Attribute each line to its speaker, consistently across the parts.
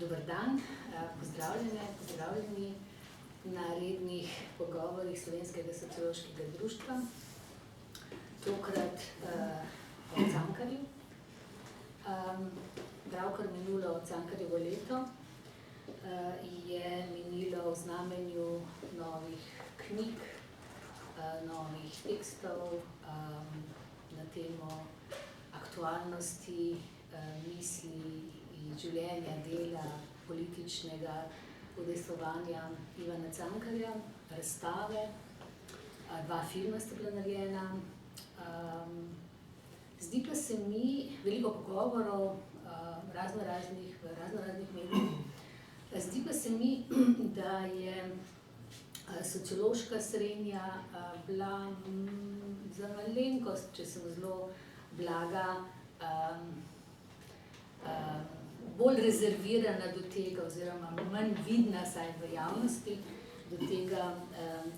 Speaker 1: Dober dan, pozdravljeni na rednih pogovorih Slovenskega sociološkega društva, tokrat o Cankarju. Pravkar minulo Cankarjevo leto je minilo v znamenju novih knjig, novih tekstov na temo aktualnosti, misli, življenja, dela, političnega udejstvovanja Ivana Cankarja, razstave, 2 filma sta bila narejena. Zdi pa se mi veliko pogovorov raznoraznih medijih. Zdi pa se mi, da je sociološka srenja bila za malenkost, če sem zelo blaga, bolj rezervirana do tega oziroma manj vidna, saj v javnosti, do tega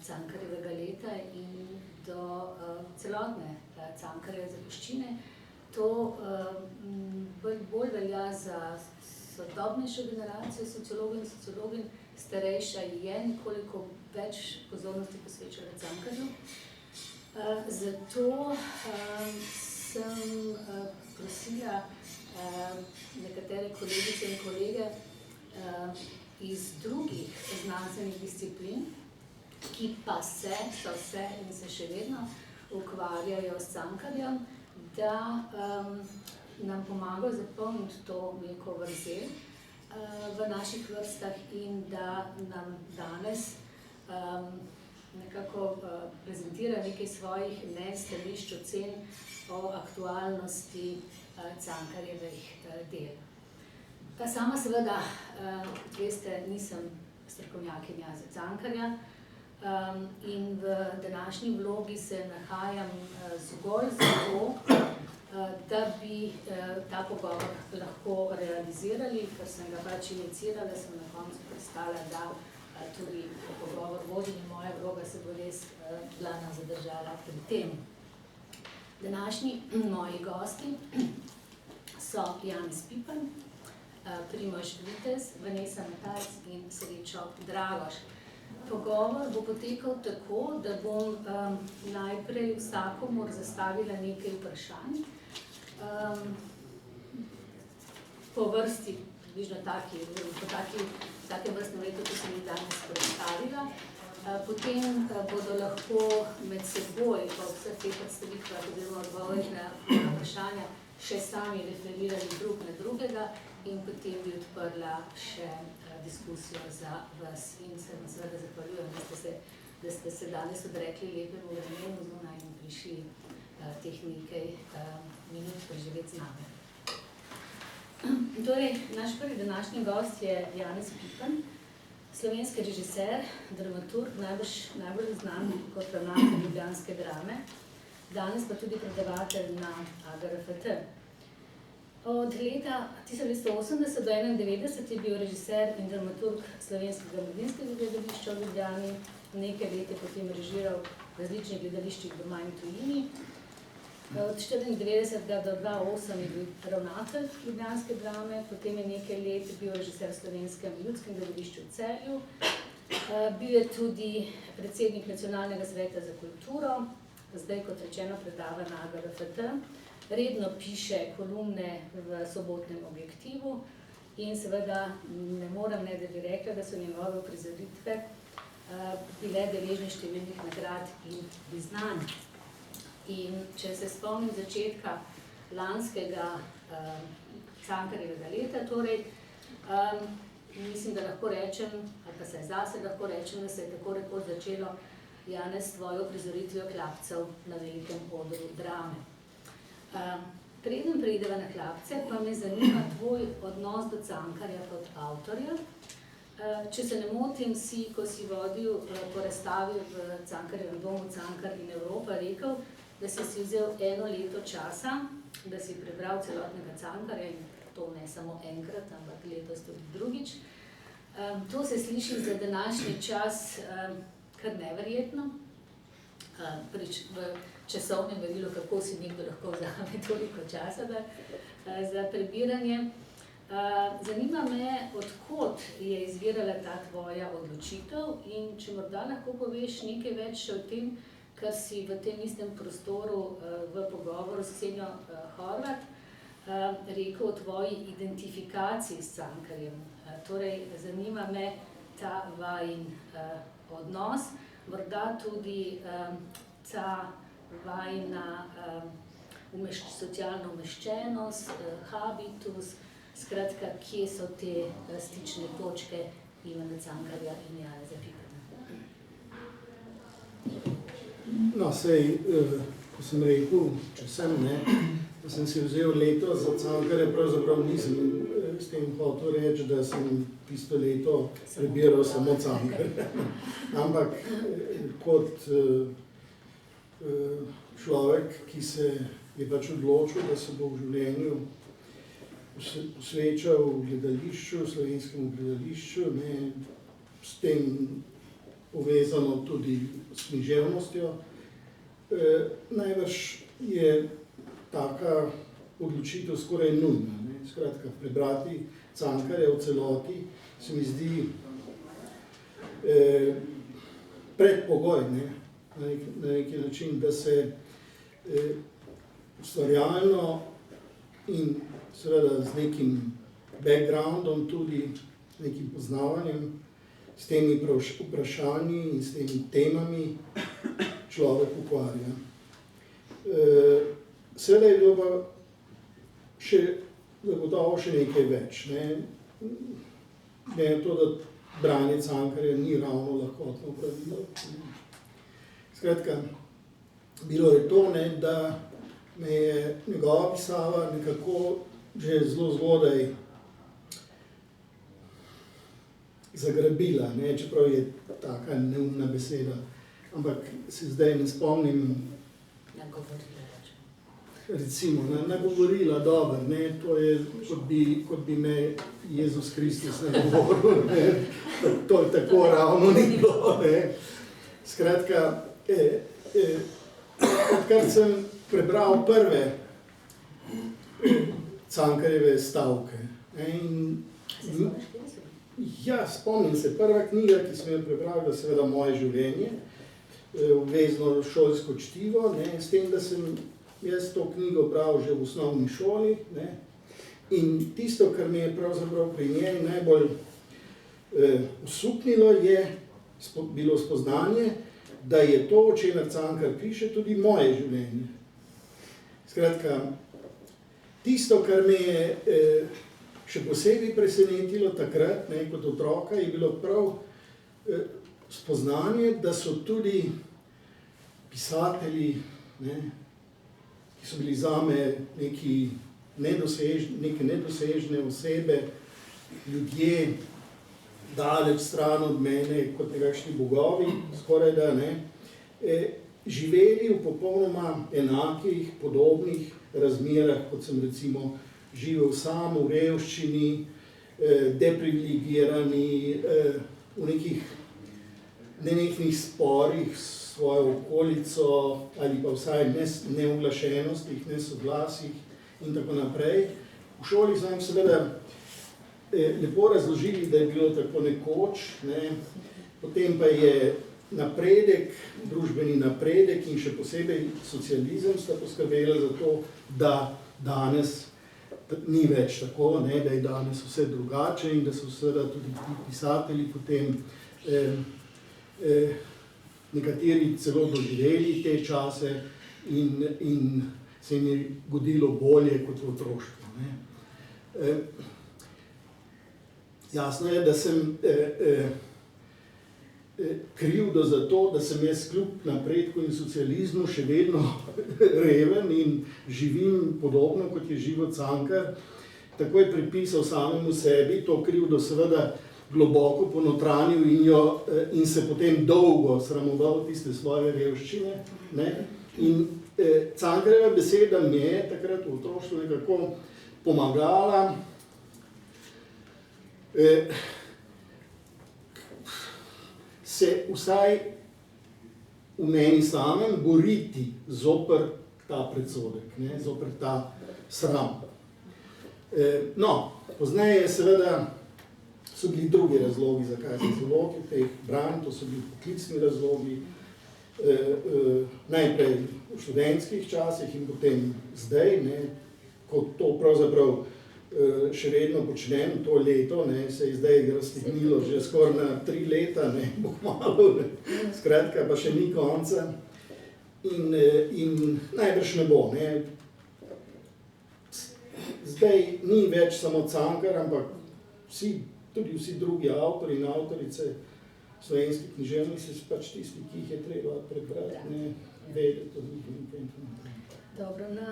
Speaker 1: Cankarjevega leta in do celotne Cankarjeve zapuščine. To bolj velja za sodobnejšo generacijo sociologov in sociologinj, starejša je nekoliko več pozornosti posvečala Cankarju. Zato sem prosila nekatere kolegice in kolege iz drugih znanstvenih disciplin, ki pa so se in se še vedno ukvarjajo s Cankarjem, da nam pomagajo zapolniti to neko vrzel v naših vrstah in da nam danes nekako prezentira nekaj svojih mnenj, stališč, ocen o aktualnosti Cankarjevih del. Pa sama seveda, kot veste, nisem strokovnjakinja za Cankarja in v današnji vlogi se nahajam zgolj zato, da bi ta pogovor lahko realizirali, ker sem ga pač inicirala, sem na koncu pristala, da tudi pogovor vodim in moja vloga se bo res glavno zadržala pri tem. Današnji moji gosti so Janez Pipan, Primož Vitez, Vanesa Metajc in Srečo Dragoš. Pogovor bo potekal tako, da bom najprej vsakomur zastavila nekaj vprašanj. Po vrsti, približno po takem vrstnem letu, ki sem jih danes predstavila. Potem bodo lahko med seboj po vseh teh predstavitvah oziroma odgovorih na vprašanja še sami referirali drug na drugega in potem bi odprla še diskusijo za vas. In se vam seveda zahvaljujem, da ste se danes odrekli lepemu vremenu zunaj in prišli teh nekaj minut preživeti z nami. Torej, naš prvi današnji gost je Janez Pipan, slovenski režiser, dramaturg, najbolj znan kot ravnatelj ljubljanske Drame, danes pa tudi predavatelj na AGRFT. Od leta 1980 do 1991 je bil režiser in dramaturg Slovenskega mladinskega gledališča v Ljubljani, nekaj let je potem režiral v različnih gledališčih doma in tujini. Od 1994 do 2008 je bil ravnatelj ljubljanske Drame, potem je nekaj let bil režiser v Slovenskem ljudskem gledališču v Celju. Bil je tudi predsednik Nacionalnega sveta za kulturo, zdaj kot rečeno predava na AGRFT. Redno piše kolumne v Sobotnem objektivu in seveda ne morem ne, da bi rekla, da so njegove uprizoritve bile deležne številnih nagrad in priznanj. In če se spomnim začetka lanskega Cankarjevega leta, torej, mislim, da lahko rečem, ali pa se zase lahko rečem, da se je tako rekoč začelo Janez s tvojo uprizoritvijo Hlapcev na velikem odru Drame. Preden preideva na Hlapce, pa me zanima tvoj odnos do Cankarja kot avtorja. Če se ne motim, ko si vodil po razstavi v Cankarjevem domu Cankar in Evropa, rekel, da si vzel 1 leto časa, da si prebral celotnega Cankarja in to ne samo enkrat, ampak letos tudi drugič. To se sliši za današnji čas kar neverjetno. V časovnem merilu, kako si nekdo lahko vzame toliko časa za prebiranje. Zanima me, odkot je izvirala ta tvoja odločitev in če morda lahko poveš nekaj več še o tem, kar si v tem istem prostoru v pogovoru s Ksenijo Horvat rekel o tvoji identifikaciji s Cankarjem. Torej, zanima me ta vajin odnos, morda tudi ta vajina socialna umeščenost, habitus, skratka, kje so te stične točke Ivana Cankarja in Janeza Pipana?
Speaker 2: No, sej, ko sem rekel, če sem, da sem si vzel leto za Cankarja, pravzaprav nisem s tem hotel reči, da sem tisto leto prebiral samo Cankarja. Ampak kot človek, ki se je pač odločil, da se bo v življenju posvečal gledališču, slovenskemu gledališču, s tem povezano tudi s književnostjo. Najbrž je taka odločitev skoraj nujna. Skratka, prebrati Cankarja v celoti se mi zdi predpogoj, na neki način, da se ustvarjalno in seveda z nekim backgroundom, tudi nekim poznavanjem, s temi vprašanji in s temi temami človek ukvarja. Seveda je bilo pa še zagotovo še nekaj več. Ne to, da branje Cankarja ni ravno lahkotno pravilo. Skratka, bilo je to, da me je njegova pisava nekako že zelo zgodaj zagrabila, čeprav je taka neumna beseda, ampak se zdaj ne spomnim.
Speaker 1: Nagovorila,
Speaker 2: recimo, nagovorila, dobro, to je, kot bi me Jezus Kristus nagovoril, to je tako ravno ni bilo, Skratka, odkar sem prebral prve Cankarjeve stavke. Ja, spomnim se, prva knjiga, ki sem jo prebral, je seveda Moje življenje, obvezno šolsko čtivo, s tem, da sem jaz to knjigo bral že v osnovni šoli, in tisto, kar me je pravzaprav pri njej najbolj osupnilo, je bilo spoznanje, da je to, o čemer Cankar piše, tudi moje življenje. Skratka, tisto, kar me je še posebej presenetilo takrat, kot otroka, je bilo prav spoznanje, da so tudi pisatelji, ki so bili zame neke nedosežne osebe, ljudje, daleč stran od mene, kot nekakšni bogovi, skoraj da, živeli v popolnoma enakih, podobnih razmerah, kot sem recimo živel sam v revščini, deprivilegirani, v nekih nenehnih sporih s svojo okolico ali pa vsaj neuglašenostih, nesoglasjih in tako naprej. V šoli so nam seveda lepo razložili, da je bilo tako nekoč, potem pa je napredek, družbeni napredek in še posebej socializem sta poskrbela za to, da danes ni več tako, da je danes vse drugače in da so seveda tudi pisatelji potem nekateri celo doživeli te čase in se jim je godilo bolje kot v otroštvu. Jasno je, da sem krivdo za to, da sem jaz kljub napredku in socializmu še vedno reven in živim podobno, kot je živel Cankar, takoj pripisal samemu sebi, to krivdo seveda globoko ponotranil in se potem dolgo sramoval tiste svoje revščine. In Cankarjeva beseda mi je takrat v otroštvu nekako pomagala se vsaj v meni samem boriti zoper ta predsodek, zoper ta sram. No, pozneje seveda so bili drugi razlogi, zakaj sem se lotil teh branj, to so bili poklicni razlogi, najprej v študentskih časih in potem zdaj, ne, ko to pravzaprav še vedno počnem, to leto, ne, se je zdaj raztegnilo že skoraj na 3 leta, ne, bo malo, ne, skratka pa še ni konca in najbrž ne bo, ne. Zdaj ni več samo Cankar, ampak tudi vsi drugi avtori in avtorice slovenske književnosti so pač tisti, ki jih je treba prebrati, ne, vedeti od njih in nekaj.
Speaker 1: Dobro, na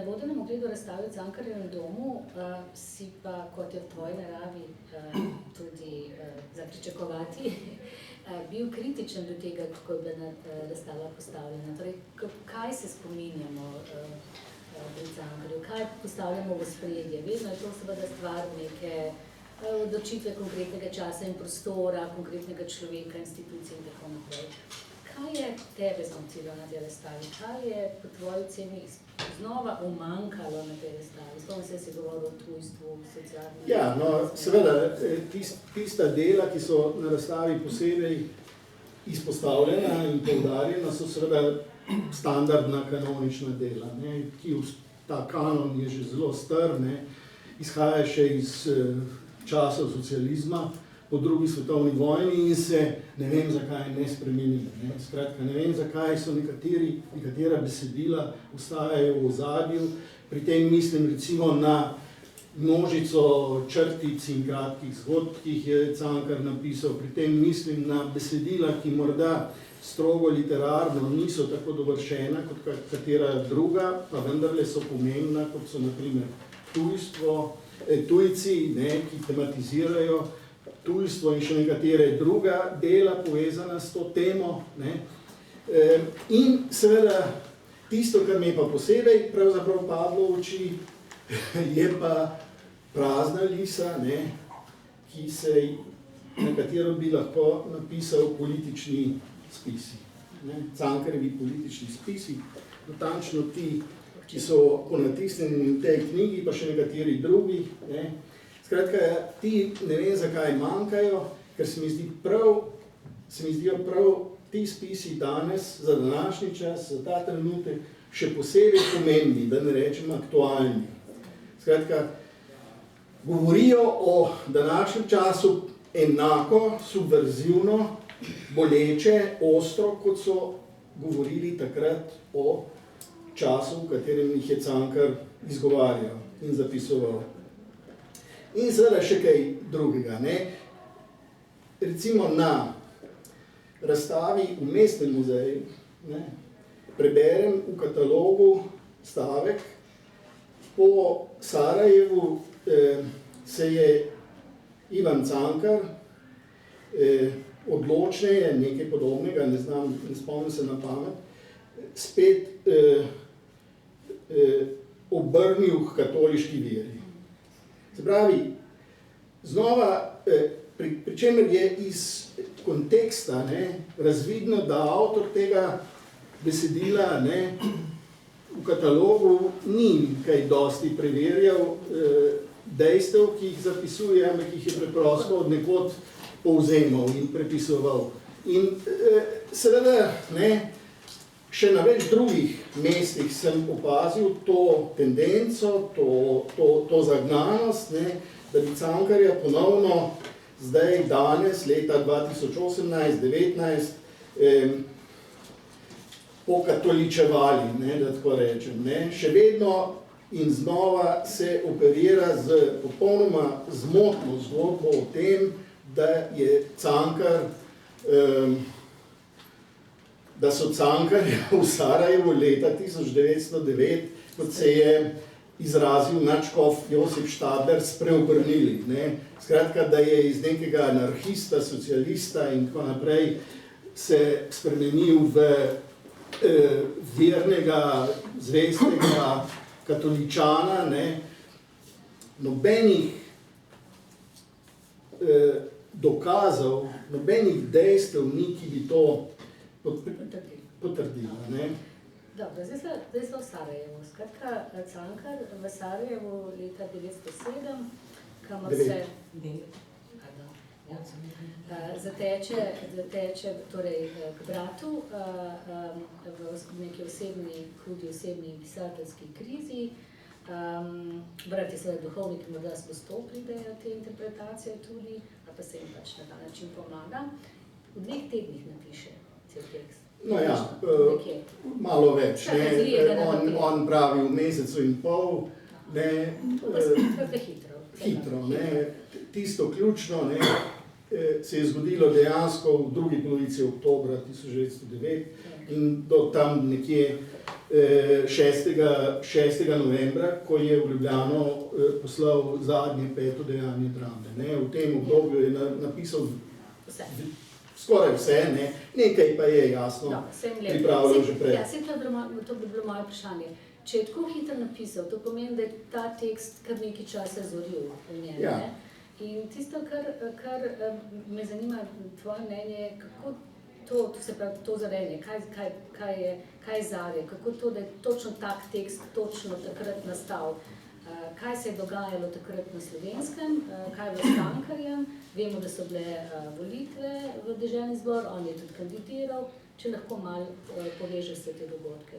Speaker 1: vodenem ogledu razstave v Cankarjevem domu si pa, kot je v tvoji naravi tudi za pričakovati, bil kritičen do tega, kako je bila razstava postavljena. Torej, kaj se spominjamo pri Cankarju, kaj postavljamo v ospredje? Vedno je to seveda stvar neke odločitve konkretnega časa in prostora, konkretnega človeka, institucije in tako naprej. Kaj je tebe zmotilo na tej razstavi? Kaj je po tvoji oceni znova umanjkalo na tej razstavi? Spomnim se, si govoril o tujstvu, socialnem...
Speaker 2: Ja, no, seveda, tista dela, ki so na razstavi posebej izpostavljena in poudarjena, so seveda standardna kanonična dela, ne, ki ta kanon je že zelo star, ne, izhaja še iz časov socializma, po drugi svetovni vojni in se ne vem zakaj ne spremeni. Ne. Skratka, ne vem zakaj so nekatera besedila ostajajo v ozadju, pri tem mislim recimo na množico črtic in kratkih zgodb, ki jih je Cankar napisal, pri tem mislim na besedila, ki morda strogo literarno niso tako dovršena kot katera druga, pa vendarle so pomembna, kot so na primer tujci, ne, ki tematizirajo tujstvo in še nekatere druga dela povezana s to temo, ne. In seveda tisto, kar mi je pa posebej pravzaprav padlo v oči, je pa prazna lisa, ne, na katero bi lahko napisal politični spisi. Ne. Cankarjevi politični spisi, natančno ti, ki so ponatisnjeni v tej knjigi, pa še nekateri drugi, ne. Skratka, ti ne vem zakaj manjkajo, ker se mi zdijo prav ti spisi danes, za današnji čas, za ta trenutek, še posebej pomembni, da ne rečem aktualni. Skratka, govorijo o današnjem času enako, subverzivno, boleče, ostro, kot so govorili takrat o času, v katerem jih je Cankar izgovarjal in zapisoval. In seveda še kaj drugega, ne. Recimo na razstavi v Mestnem muzeju, ne, preberem v katalogu stavek, po Sarajevu se je Ivan Cankar odločneje, nekaj podobnega, ne spomnim se na pamet, spet obrnil k katoliški veri. Se pravi, znova, pri čemer je iz konteksta, ne, razvidno, da avtor tega besedila, ne, v katalogu ni kaj dosti preverjal dejstev, ki jih zapisuje, ampak jih je preprosto od nekod povzemal in prepisoval. In seveda, ne, še na več drugih mestih sem opazil to tendenco, to zagnanost, ne, da bi Cankarja ponovno zdaj, danes, leta 2018-2019, pokatoličevali, ne, da tako rečem. Ne. Še vedno in znova se operira z popolnoma zmotno zgodbo o tem, da je Cankar da so Cankarja v Sarajevu leta 1909, kot se je izrazil nadškof Josip Stadler, spreobrnili. Ne. Skratka, da je iz nekega anarhista, socialista in tako naprej se spremenil v vernega, zvestega katoličana, ne. Nobenih dokazov, nobenih dejstev ni, ki bi to potrdila. Ne.
Speaker 1: Dobro, zdaj smo v Sarajevu. Skratka, Cankar v Sarajevu leta 1907, kamor se zateče torej, k bratu v neki hudi osebni pisateljski krizi. Brat je seveda duhovnik, morda skozi to pridejo te interpretacije tudi, pa se jim pač na ta način pomaga. V 2 tednih napiše cel tekst.
Speaker 2: No ja, malo več. On pravi v mesecu in pol. Hitro. Tisto ključno se je zgodilo dejansko v drugi polovici oktobra 1909 in do tam nekje 6. novembra, ko je v Ljubljano poslal zadnje 5. dejanje drame. V tem obdobju je napisal skoraj vse, nekaj pa je jasno pripravljal že prej.
Speaker 1: Ja, to bi bilo moje vprašanje. Če je tako hitro napisal, to pomeni, da je ta tekst kar nekaj časa zoril v njem.
Speaker 2: Ja.
Speaker 1: In tisto, kar me zanima, tvoje mnenje, kako to zarenje, kaj je zarje, kako to, da je točno tak tekst točno takrat nastal. Kaj se je dogajalo takrat na Slovenskem, kaj je bilo s Cankarjem, vemo, da so bile volitve v deželni zbor, on je tudi kandidiral, če lahko malo poveže se te dogodke.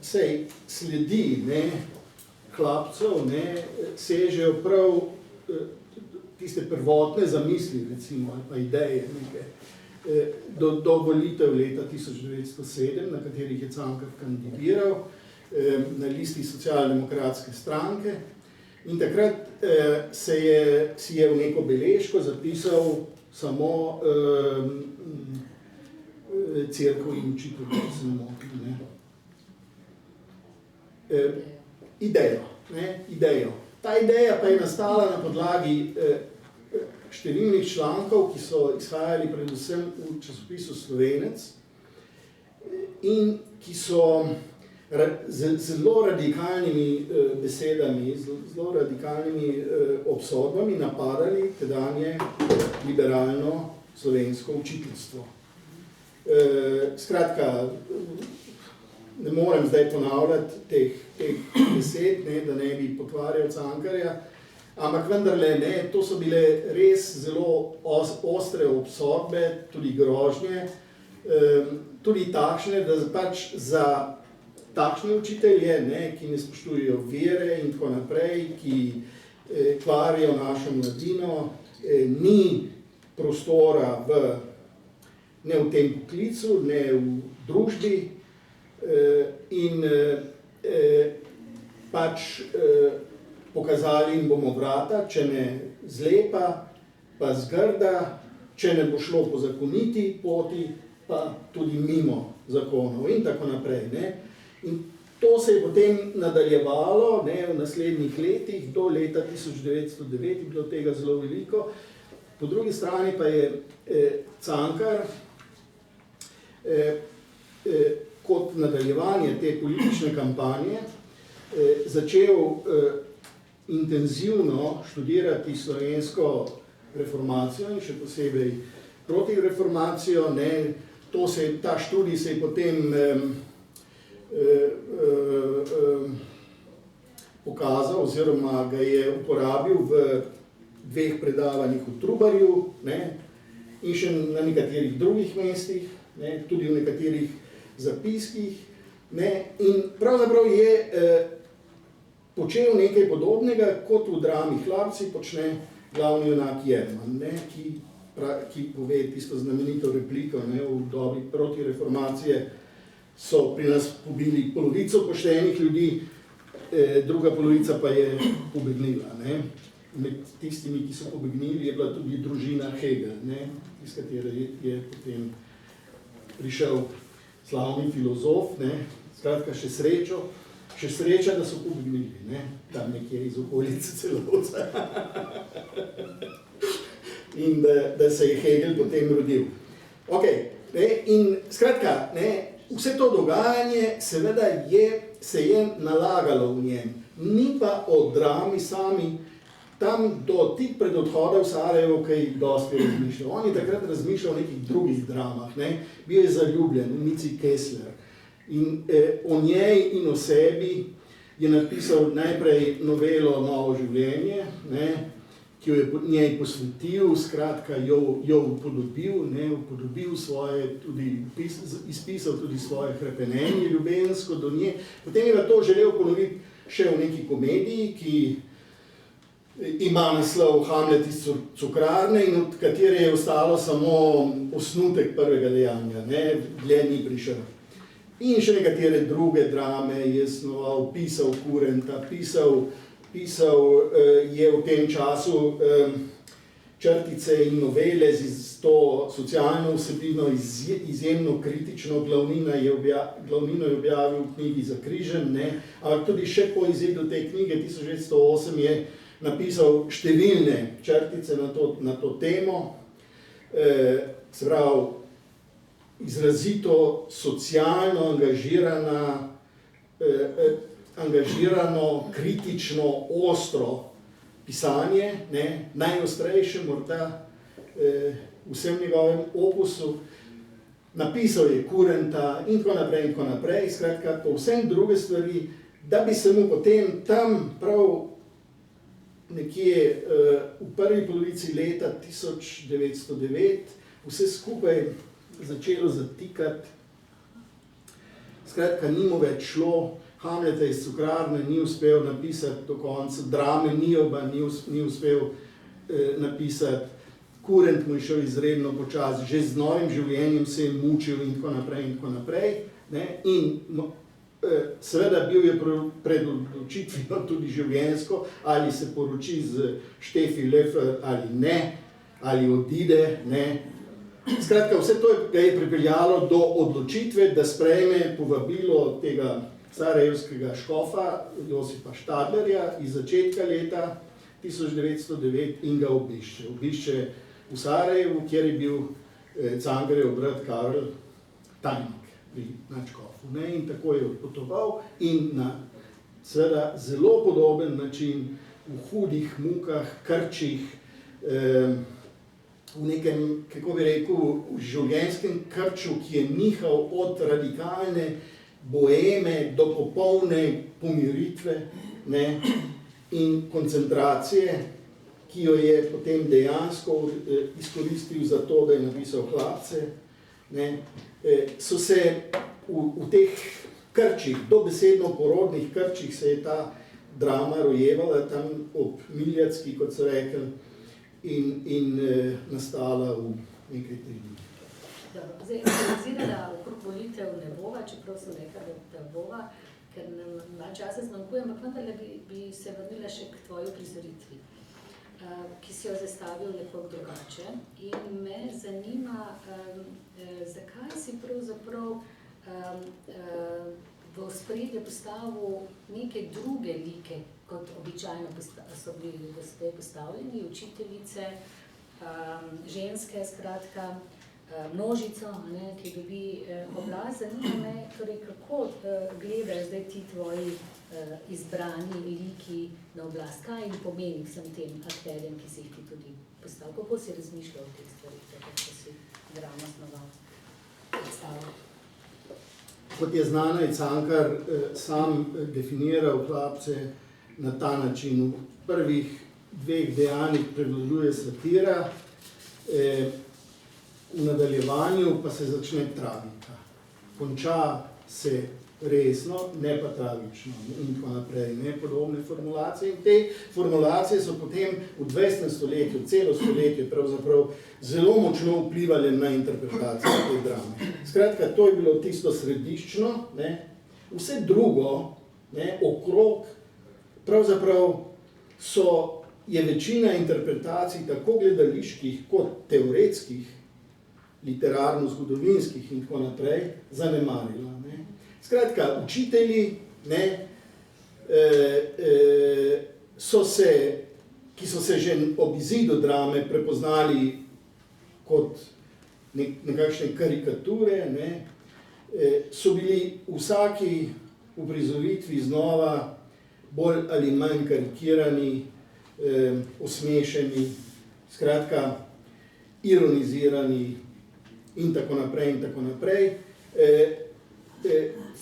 Speaker 2: Sej sledi Hlapcev sežejo prav tiste prvotne zamisli, recimo, ali pa ideje do volitev leta 1907, na katerih je Cankar kandidiral na listi Socialdemokratske stranke. In takrat si je v neko beležko zapisal samo cerkev in učitelj, da se ne motim. Idejo. Ta ideja pa je nastala na podlagi številnih člankov, ki so izhajali predvsem v časopisu Slovenec in ki so z zelo radikalnimi besedami, zelo radikalnimi obsodbami napadali tedanje liberalno slovensko učiteljstvo. Skratka, ne morem zdaj ponavljati teh besed, da ne bi potvarjal Cankarja, ampak vendarle to so bile res zelo ostre obsodbe, tudi grožnje, tudi takšne, da pač za takšne učitelje, ki ne spoštujejo vere in tako naprej, ki kvarijo našo mladino, ni prostora ne v tem poklicu, ne v družbi in pač pokazali jim bomo vrata, če ne zlepa, pa zgrda, če ne bo šlo po zakoniti poti, pa tudi mimo zakonov in tako naprej. In to se je potem nadaljevalo v naslednjih letih, do leta 1909 je bilo tega zelo veliko. Po drugi strani pa je Cankar kot nadaljevanje te politične kampanje začel intenzivno študirati slovensko reformacijo in še posebej protireformacijo. Ta študij se je potem pokazal oziroma ga je uporabil v 2 predavanjih v Trubarju in še na nekaterih drugih mestih, tudi v nekaterih zapiskih. In pravzaprav je počel nekaj podobnega, kot v drami Hlapci počne glavni junak Jerman, ki pove tisto znamenito repliko v dobi protireformacije. So pri nas pobili polovico poštenih ljudi, druga polovica pa je pobegnila. Med tistimi, ki so pobegnili, je bila tudi družina Hegel, iz katere je potem prišel slavni filozof. Skratka, še sreča, da so pobegnili, tam nekje iz okolice Celovca. In da se je Hegel potem rodil. In skratka, vse to dogajanje seveda se je nalagalo v njem, ni pa o drami sami, tam do tik pred odhodom v Sarajevo kaj dosti razmišljal. On je takrat razmišljal o nekih drugih dramah, bil je zaljubljen v Mici Kessler, In o njej in o sebi je napisal najprej novelo Novo življenje, ne, ki jo je njej posvetil, skratka jo upodobil svoje, tudi izpisal tudi svoje hrepenenje ljubensko do nje. Potem je to želel ponoviti še v neki komediji, ki ima naslov Hamlet iz cukrarne in od katere je ostalo samo osnutek prvega dejanja, ne, dlje ni prišel. In še nekatere druge drame je snoval, pisal Kurenta, pisal je v tem času črtice in novele z to socialno vsebino, izjemno kritično. Glavnino je objavil v knjigi Zakrižen, ne, ampak tudi še po izidu te knjige 1908 je napisal številne črtice na to temo. Se pravi, izrazito socialno angažirano, kritično, ostro pisanje, ne, najostrejše morda vsem njegovem opusu. Napisal je Kurenta in tako naprej, skratka, povsem druge stvari, da bi se mu potem tam prav nekje v prvi polovici leta 1909 vse skupaj začelo zatikati. Skratka, ni mu več šlo, Hamleta iz cukrarne ni uspel napisati do konca, drame Nioba ni uspel napisati, Kurent mu je šel izredno počasi, že z Novim življenjem se je mučil in tako naprej. Ne? In seveda bil je pred odločitvijo tudi življenjsko, ali se poroči z Štefi Lefer ali ne, ali odide, ne. Skratka, vse to ga je pripeljalo do odločitve, da sprejme povabilo tega sarajevskega škofa Josipa Štadlerja iz začetka leta 1909 in ga obišče. Obišče v Sarajevu, kjer je bil Cankarjev brat Karl tajnik pri nadškofu. In tako je odpotoval in na seveda zelo podoben način, v hudih mukah, krčih, v nekem, kako bi rekel, v življenjskem krču, ki je nihal od radikalne boeme do popolne pomiritve, ne, in koncentracije, ki jo je potem dejansko izkoristil za to, da je napisal Hlapce, ne, so se v teh krčih, dobesedno porodnih krčih se je ta drama rojevala tam ob Miljacki, kot so rekli, in nastala v nekaj 3 dni.
Speaker 1: Dobro, zdaj se zdi, da okrog volitev ne bova, čeprav sem rekla, da bova, ker nam malo časa zmanjkuje, ampak vendarle bi se vrnila še k tvoji uprizoritvi, ki si jo zastavil nekoliko drugače. In me zanima, zakaj si pravzaprav v ospredje postavil neke druge like, kot običajno so bili do sedaj postavljeni, učiteljice, ženske, skratka, množico, ne, ki dobi oblast. Zanima me, torej, kako gledajo zdaj ti tvoji izbrani liki na oblast, kaj jim pomeni vsem tem akterjem, ki si jih ti tudi postavil? Kako si razmišljal o teh stvarih, kako si dramo snoval, predstavljal?
Speaker 2: Kot je znano, je Cankar sam definiral Hlapce na ta način. V prvih 2 dejanjih prevladuje satira, v nadaljevanju pa se začne tragika. Konča se resno, ne pa tragično in tako naprej, ne, podobne formulacije. In te formulacije so potem v 20. stoletju, celo stoletje pravzaprav zelo močno vplivali na interpretacijo te drame. Skratka, to je bilo tisto središčno, ne. Vse drugo, ne, okrog, pravzaprav je večina interpretacij tako gledaliških kot teoretskih, literarno-zgodovinskih in tako naprej, zanemarila. Ne. Skratka, učitelji, ne, ki so se že ob izidu drame prepoznali kot nekakšne karikature, ne, so bili vsaki uprizoritvi znova bolj ali manj karikirani, osmešeni, skratka, ironizirani in tako naprej in tako naprej.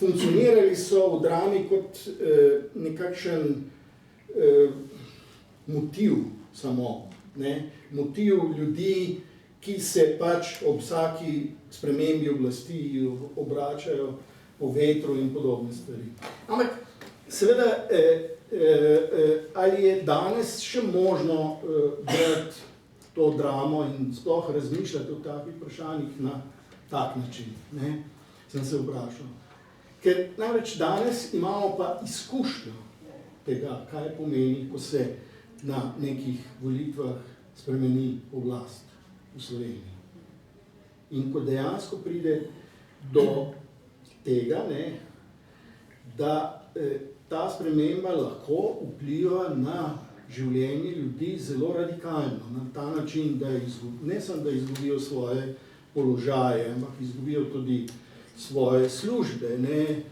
Speaker 2: funkcionirali so v drami kot nekakšen motiv samo, ne? Motiv ljudi, ki se pač ob vsaki spremembi oblasti obračajo po vetru in podobne stvari. Ampak seveda, ali je danes še možno brati to dramo in sploh razmišljati o takih vprašanjih na tak način, ne? Sem se vprašal. Ker namreč danes imamo pa izkušnjo tega, kaj pomeni, ko se na nekih volitvah spremeni oblast v Sloveniji. In ko dejansko pride do tega, ne, da ta sprememba lahko vpliva na življenje ljudi zelo radikalno, na ta način, da ne samo da izgubijo svoje položaje, ampak izgubijo tudi svoje službe, ne,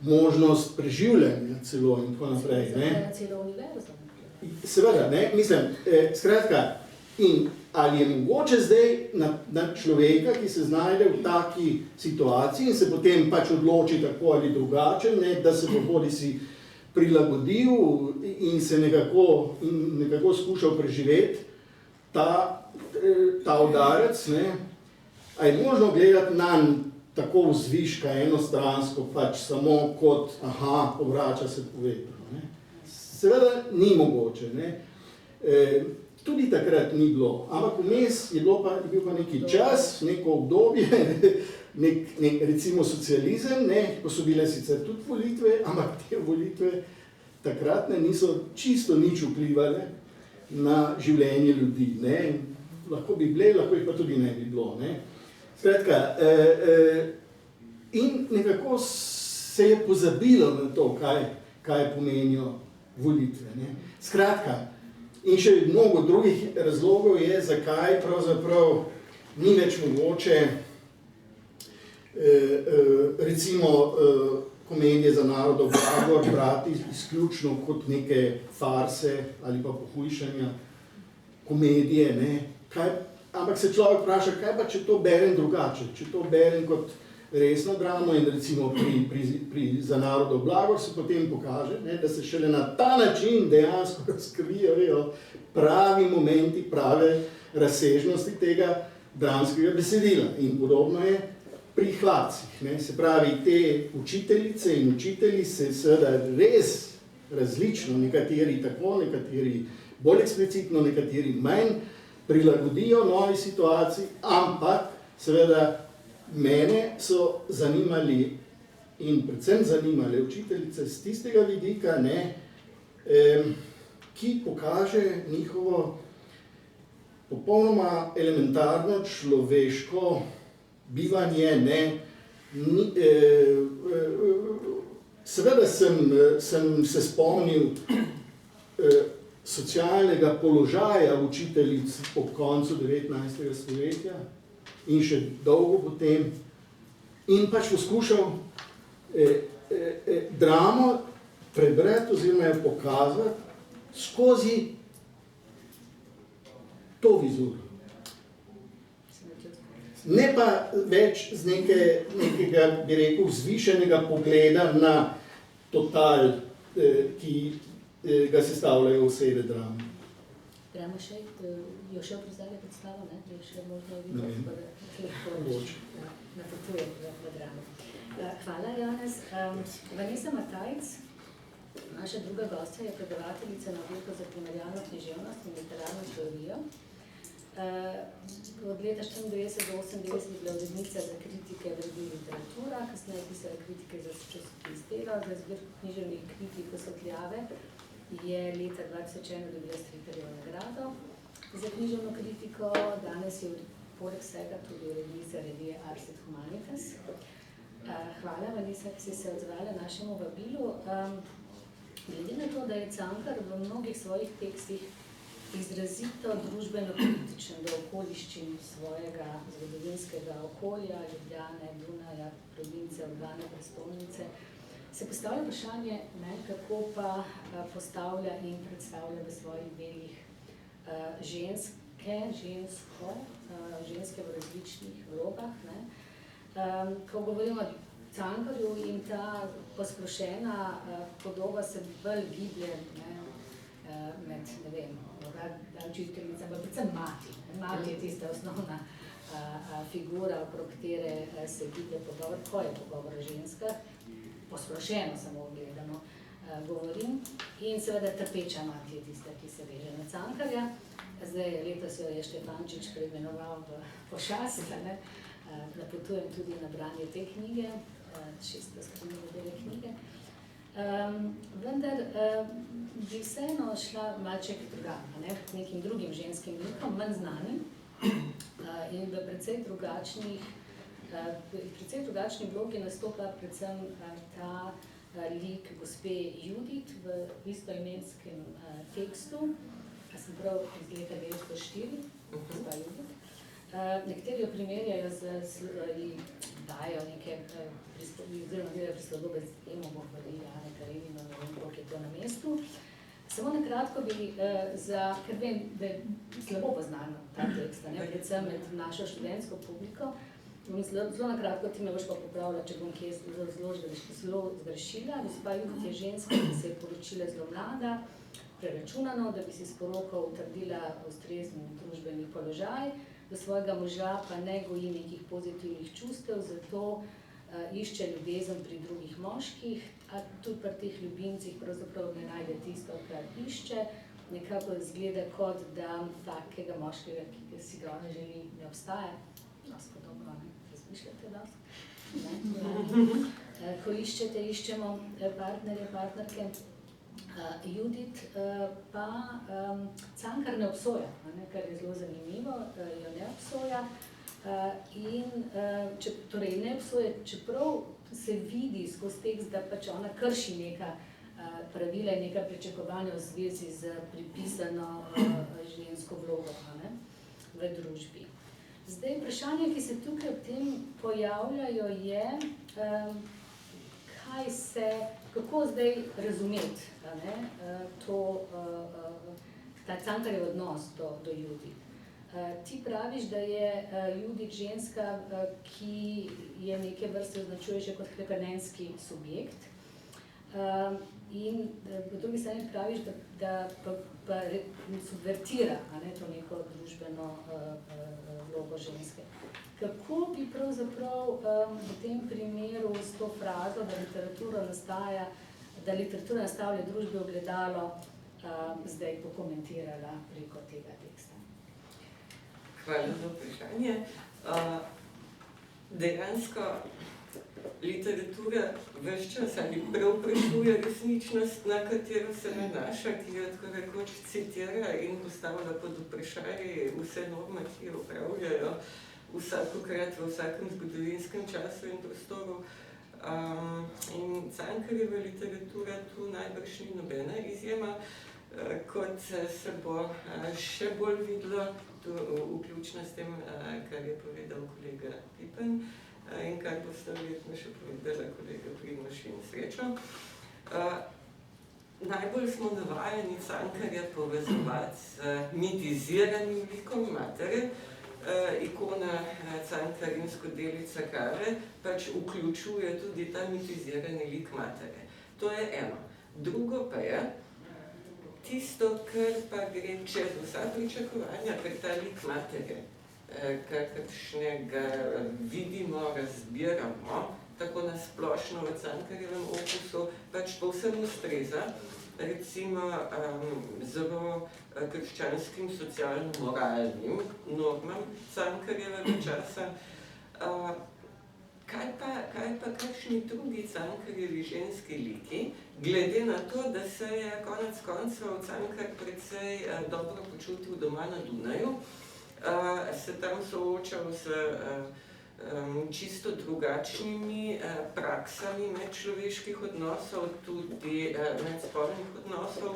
Speaker 2: možnost preživljanja celo in tako naprej.
Speaker 1: Celo univerzo.
Speaker 2: Seveda, ne, mislim, skratka, in ali je mogoče zdaj na človeka, ki se znajde v taki situaciji in se potem pač odloči tako ali drugače, ne, da se bo bodisi prilagodil in se nekako skušal preživeti ta udarec, ne, a je možno gledati nanj tako vzviška, enostransko, pač samo kot, obrača se po vetru, ne. Seveda ni mogoče, ne. Tudi takrat ni bilo, ampak vmes je bil pa neki čas, neko obdobje, recimo socializem, ne, ko so bile sicer tudi volitve, ampak te volitve takratne niso čisto nič vplivale na življenje ljudi, ne. Lahko bi bile, lahko jih pa tudi ne bi bilo, ne. Skratka, in nekako se je pozabilo na to, kaj pomenijo volitve, ne. Skratka, in še mnogo drugih razlogov je, zakaj pravzaprav ni več mogoče recimo komedije za narodov blagor brati izključno kot neke farse ali pa pohujšanja komedije, ne. Ampak se človek vpraša, kaj pa, če to berem drugače, če to berem kot resno dramo in recimo za narodov blagor se potem pokaže, ne, da se šele na ta način dejansko razkrijajo pravi momenti, prave razsežnosti tega dramskega besedila. In podobno je pri Hlapcih, ne. Se pravi, te učiteljice in učitelji se seveda res različno, nekateri tako, nekateri bolj eksplicitno, nekateri manj, prilagodijo novi situaciji, ampak seveda mene so zanimali in predvsem zanimale učiteljice z tistega vidika, ne, ki pokaže njihovo popolnoma elementarno človeško bivanje, ne. Seveda sem se spomnil socialnega položaja učiteljic po koncu 19. stoletja in še dolgo potem, in pač poskušal dramo prebrati oziroma jo pokazati skozi to vizuro. Ne pa več z nekega, bi rekel, vzvišenega pogleda na total, ki ga sestavljajo osebe drame.
Speaker 1: Gremo še, jo še oprezali predstavo, ne? Je še možno videti, da napotuje v dramo. Hvala, Janez. Vanessa Matajc, naša druga gostja, je predavateljica na oddelku za primerjalno književnost in literarno teorijo. Od leta 1994 do 1998 je bila urednica za kritike v reviji Literatura, kasneje je pisala kritike za časopis Delo, za zbirko književnih kritik Osvetljave je leta 2001 dobila Stritarjevo nagrado za književno kritiko, danes je poleg vsega tudi urednica revije Ars et Humanitas. Hvala, Vanessa, ki si se odzvala našemu vabilu. Glede na to, da je Cankar v mnogih svojih tekstih izrazito družbeno-kritičen do okoliščin svojega zgodovinskega okolja, Ljubljane, Dunaja, province, urbane prestolnice, se postavlja vprašanje, ne, kako pa postavlja in predstavlja v svojih delih ženske v različnih vlogah. Ne. Ko govorimo Cankarju in ta posplošena podoba se bolj giblje med, ne vem, da učiteljica, ampak predvsem mati. Mati je tista osnovna figura, okrog katere se giblje pogovor, ko je pogovor o ženskah, posplošeno samo gledano govorim. In seveda trpeča mati je tista, ki se veže na Cankarja. Zdaj, letos jo je Štefančič preimenoval v Pošast, napotujem tudi na branje te knjige, 600 strani dele knjige. Vendar bi vseeno šla malček drugam, nekim drugim ženskim likom, manj znanim in v precej drugačni vlogi nastopa predvsem ta lik gospe Judith v istoimenskem tekstu, ki sem prav iz leta 1904, gospa Judith. Nekateri jo primerjajo dajo neke prispodobe z Emo Bohvari, Ane Karenino, ne vem, koliko je to na mestu. Samo nakratko bi, ker vem, da je slabo poznano ta tekst, predvsem med našo študentsko publiko, bom zelo nakratko, ti me boš pa popravila, če bom kje zelo zgrešila. Gospa Judith je ženska, ki se je poročila zelo mlada, preračunano, da bi si s poroko utrdila ustrezen družbeni položaj, do svojega moža pa ne goji nekih pozitivnih čustev, zato išče ljubezen pri drugih moških, a tudi pri teh ljubimcih pravzaprav ne najde tisto, kar išče. Nekako izgleda kot, da takega moškega, ki si ga ona želi, ne obstaja. Dosti podobno, razmišljate dosti? Ko iščemo partnerje, partnerke, Judith pa Cankar ne obsoja, kar je zelo zanimivo, jo ne obsoja. Torej ne obsoja, čeprav se vidi skozi tekst, da pač ona krši neka pravila in neka pričakovanja v zvezi z pripisano žensko vlogo v družbi. Zdaj, vprašanje, ki se tukaj ob tem pojavljajo, je, kako zdaj razumeti ta Cankarjev odnos do Judith. Ti praviš, da je Judith ženska, ki je neke vrste označuje še kot hrepenenski subjekt. In po drugi strani praviš, da pa subvertira to neko družbeno vlogo ženske. Kako bi pravzaprav v tem primeru s to frazo, da literatura nastavlja družbe ogledalo, zdaj pokomentirala preko tega teksta?
Speaker 3: Hvala za vprašanje. Dejansko literatura ves čas ali prav vprašuje resničnost, na katero se nanaša, ki jo tako rekoč citira in postavlja pod vprašanje vse norme, ki jo upravljajo vsakokrat v vsakem zgodovinskem času in prostoru. In Cankarjeva literatura tu najbrž ni nobena izjema, kot se bo še bolj videlo, vključno s tem, kar je povedal kolega Pipan in kar boste verjetno še povedala kolega Primož in Srečo. Najbolj smo navajeni Cankarja povezovati z mitiziranim likom matere. Ikona Cankarinsko delica Kare pač vključuje tudi ta mitizirani lik matere. To je eno. Drugo pa je, tisto, kar pa gre čez vsa pričakovanja, ker ta lik matere, kakršnega vidimo, razbiramo, tako na splošno v Cankarjevem opusu, pač povsem ustreza, recimo zelo krščanskim socialno-moralnim normam Cankarjevega časa. Kaj pa kakšni drugi Cankarjevi ženski liki, glede na to, da se je konec koncev Cankar precej dobro počutil doma na Dunaju, se tam soočal z čisto drugačnimi praksami medčloveških odnosov, tudi medspolnih odnosov,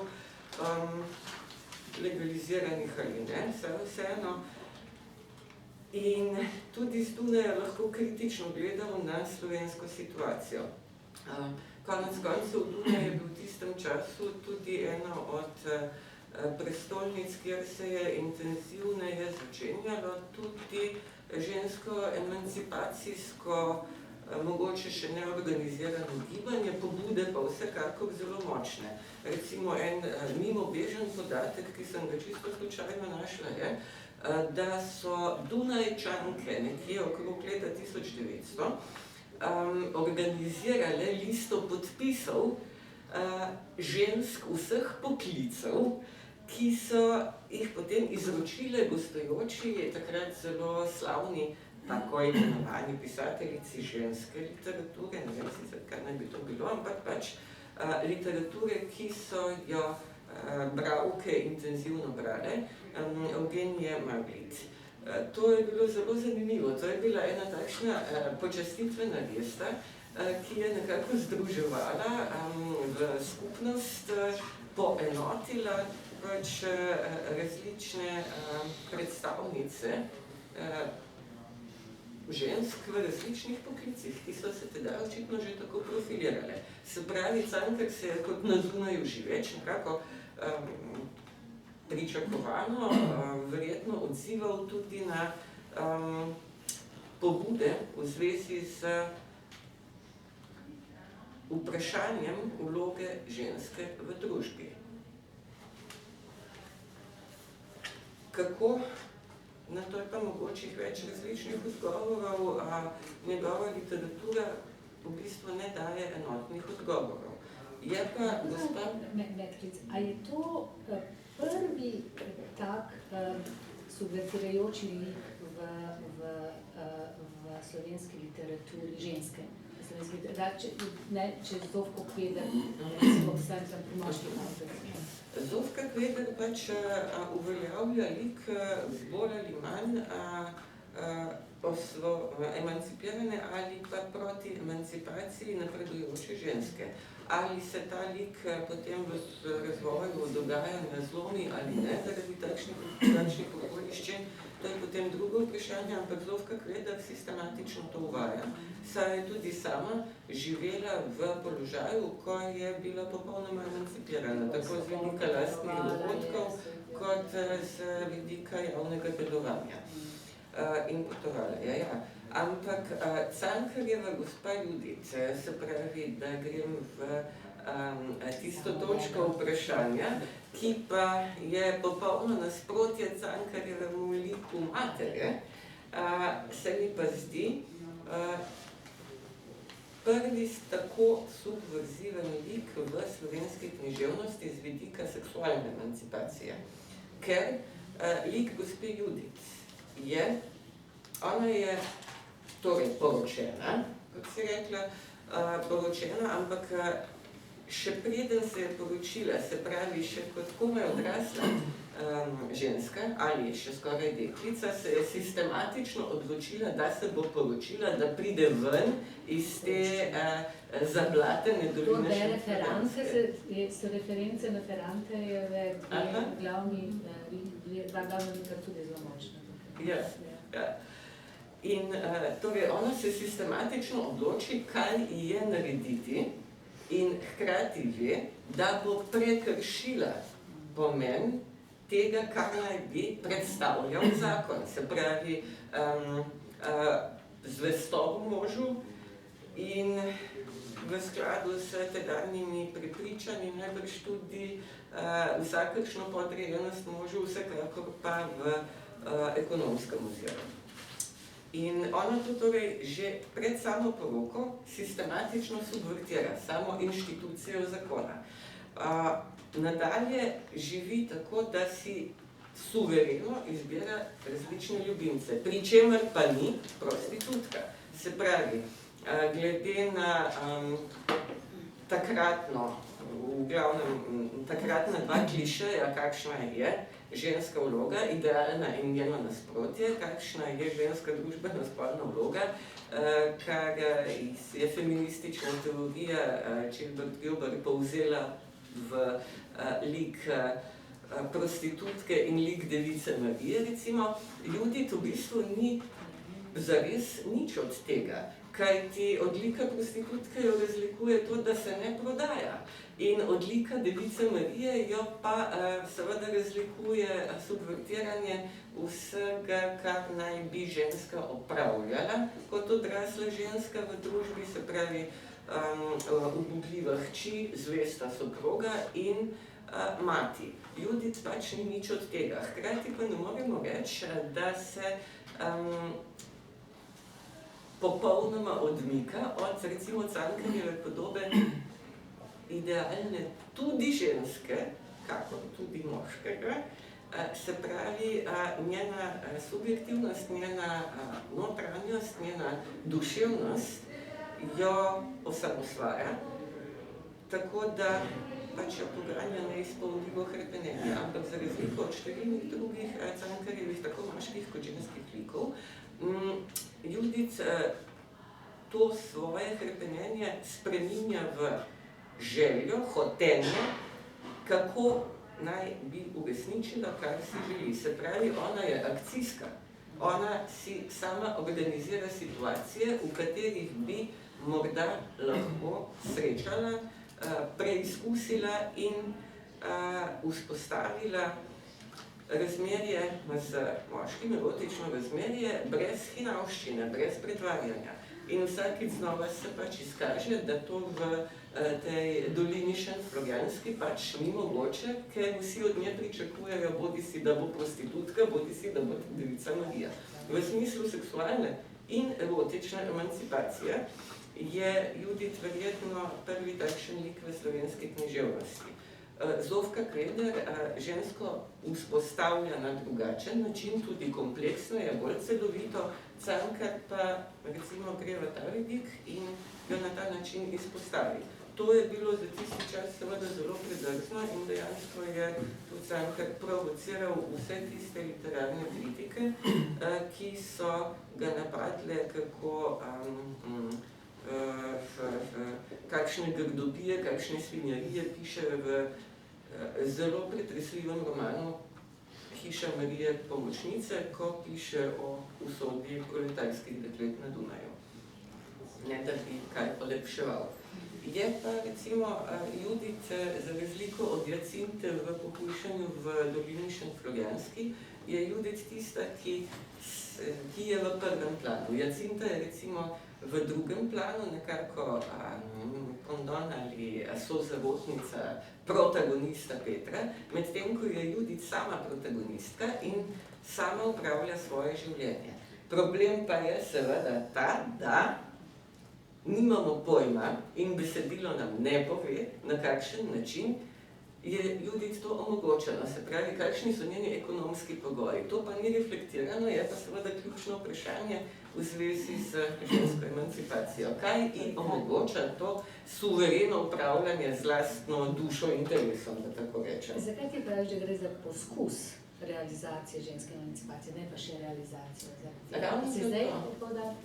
Speaker 3: legaliziranih ali ne, vseeno. In tudi z Dunaja lahko kritično gledal na slovensko situacijo. Konec koncev Dunaj je bil v tistem času tudi ena od prestolnic, kjer se je intenzivneje začenjalo tudi žensko emancipacijsko mogoče še neorganizirano gibanje, pobude pa vsekakor zelo močne. Recimo en mimobežen podatek, ki sem ga čisto slučajno našla, je, da so Dunajčanke nekje okrog leta 1900 organizirale listo podpisov žensk vseh poklicev, ki so jih potem izročile gostujoči, takrat zelo slavni, tako imenovani pisateljici ženske literature, ne vem sicer, kaj naj bi to bilo, ampak pač literature, ki so jo bralke intenzivno brale, Eugenije Magritte. To je bilo zelo zanimivo. To je bila ena takšna počastitvena gesta, ki je nekako združevala v skupnost, poenotila pač različne predstavnice žensk v različnih poklicih, ki so se teda očitno že tako profilirale. Se pravi, Cankar se je kot na Dunaju živeč nekako pričakovano, verjetno odzival tudi na pobude v zvezi z vprašanjem vloge ženske v družbi. Kako? Na to je pa mogočih več različnih odgovorov, njegova literatura v bistvu ne daje enotnih odgovorov. Je pa gospa...
Speaker 1: A je to prvi tak subvertirajoči lik v slovenski literaturi ženske? Če Zofko Kveder, recimo vsem sem pri moških avtorih.
Speaker 3: Zofka Kveder pač uveljavlja lik bolj ali manj emancipirane ali pa proti emancipaciji napredujoče ženske. Ali se ta lik potem v razvoju dogajanja zlomi ali ne, zaradi takšnih okoliščin, to je potem drugo vprašanje, ampak Zofka Kveder sistematično to uvaja. Saj je tudi sama živela v položaju, ko je bila popolnoma emancipirana, tako z vidika lastnih dohodkov, kot z vidika javnega delovanja. In potovala je, ja. Ampak Cankarjeva gospa Judith, se pravi, da grem v tisto točko vprašanja, ki pa je popolno nasprotje Cankarjevemu liku matere, se mi pa zdi prvi tako subverziven lik v slovenski književnosti z vidika seksualne emancipacije. Ker lik gospe Judith je, ona je torej poročena, kot si rekla, poročena, ampak še preden se je poročila, se pravi, še kot komaj odrasla ženska ali še skoraj deklica, se je sistematično odločila, da se bo poročila, da pride ven iz te zablatene doline.
Speaker 1: To je Ferrante, so reference na Ferrantejeve, dva glavna lika tudi zelo močna.
Speaker 3: Ja. In torej ona se sistematično odloči, kaj je narediti in hkrati ve, da bo prekršila pomen tega, kar naj bi predstavljal zakon. Se pravi, zvestobo možu in v skladu s tedanjimi prepričanji najbrž tudi vsakršno podrejenost možu, vsekakor pa v ekonomskem oziru. In ona to torej že pred samo poroko sistematično subvertira samo inštitucijo zakona. Nadalje živi tako, da si suvereno izbira različne ljubimce, pri čemer pa ni prostitutka. Se pravi, glede na takratna dva klišeja, kakšna je ženska vloga, idealna in njeno nasprotje, kakšna je ženska družbena spolna vloga, kar je feministična teorija Chilbert-Gilbert povzela v lik prostitutke in lik device Marije, recimo. Judith v bistvu ni zares nič od tega. Kajti odlika prostitutke jo razlikuje to, da se ne prodaja. In odlika Device Marije jo pa seveda razlikuje subvertiranje vsega, kar naj bi ženska opravljala kot odrasla ženska v družbi, se pravi ubogljiva hči, zvesta soproga in mati. Judith pač ni nič od tega. Hkrati pa ne moremo reči, da se popolnoma odmika od recimo Cankarjeve podobe idealne tudi ženske, kakor tudi moškega, se pravi njena subjektivnost, njena notranjost, njena duševnost jo osamosvaja, tako da pač jo poganja neizpolnljivo hrepenenje, ampak za razliko od številnih drugih Cankarjevih, tako moških kot ženskih likov, Judith to svoje hrepenenje spreminja v željo, hotenje, kako naj bi uresničila, kar si želi. Se pravi, ona je akcijska. Ona si sama organizira situacije, v katerih bi morda lahko srečala, preizkusila in vzpostavila razmerje z moškim, erotično razmerje, brez hinavščine, brez pretvarjanja. In vsakič znova se pač izkaže, da to v tej dolini Šentflorjanski pač ni mogoče, ker vsi od nje pričakujejo bodi si, da bo prostitutka, bodi si, da bo Devica Marija. V smislu seksualne in erotične emancipacije je Judith verjetno prvi takšen lik v slovenski književnosti. Zofka Kreder žensko vzpostavlja na drugačen način, tudi kompleksno je, bolj celovito, Cankar pa recimo gre v ta vidik in jo na ta način izpostavi. To je bilo za tisti čas seveda zelo predrzno in dejansko je tudi Cankar provociral vse tiste literarne kritike, ki so ga napadle, kako kakšne grdobije, kakšne svinjarije piše v zelo pretresljivem romanu Hiša Marije Pomočnice, ko piše o usodi proletarskih deklet na Dunaju. Ne da bi kaj polepševal. Je pa recimo Judith, za razliko od Jacinte v Pohujšanju v dolini Šentflorjanski, je Judith tista, ki je v prvem planu. Jacinta je recimo v drugem planu, nekako kondon ali sozavodnica protagonista Petra, medtem ko je Judith sama protagonistka in sama upravlja svoje življenje. Problem pa je seveda ta, da nimamo pojma in besedilo nam ne pove, na kakšen način je Judith to omogočeno, se pravi, kakšni so njeni ekonomski pogoji. To pa ni reflektirano, je pa seveda ključno vprašanje v zvezi z žensko emancipacijo. Kaj ji omogoča to suvereno upravljanje z lastno dušo in telesom, da tako rečem?
Speaker 1: Zakaj ti praviš, da gre za poskus realizacije ženske emancipacije, ne pa še realizacijo?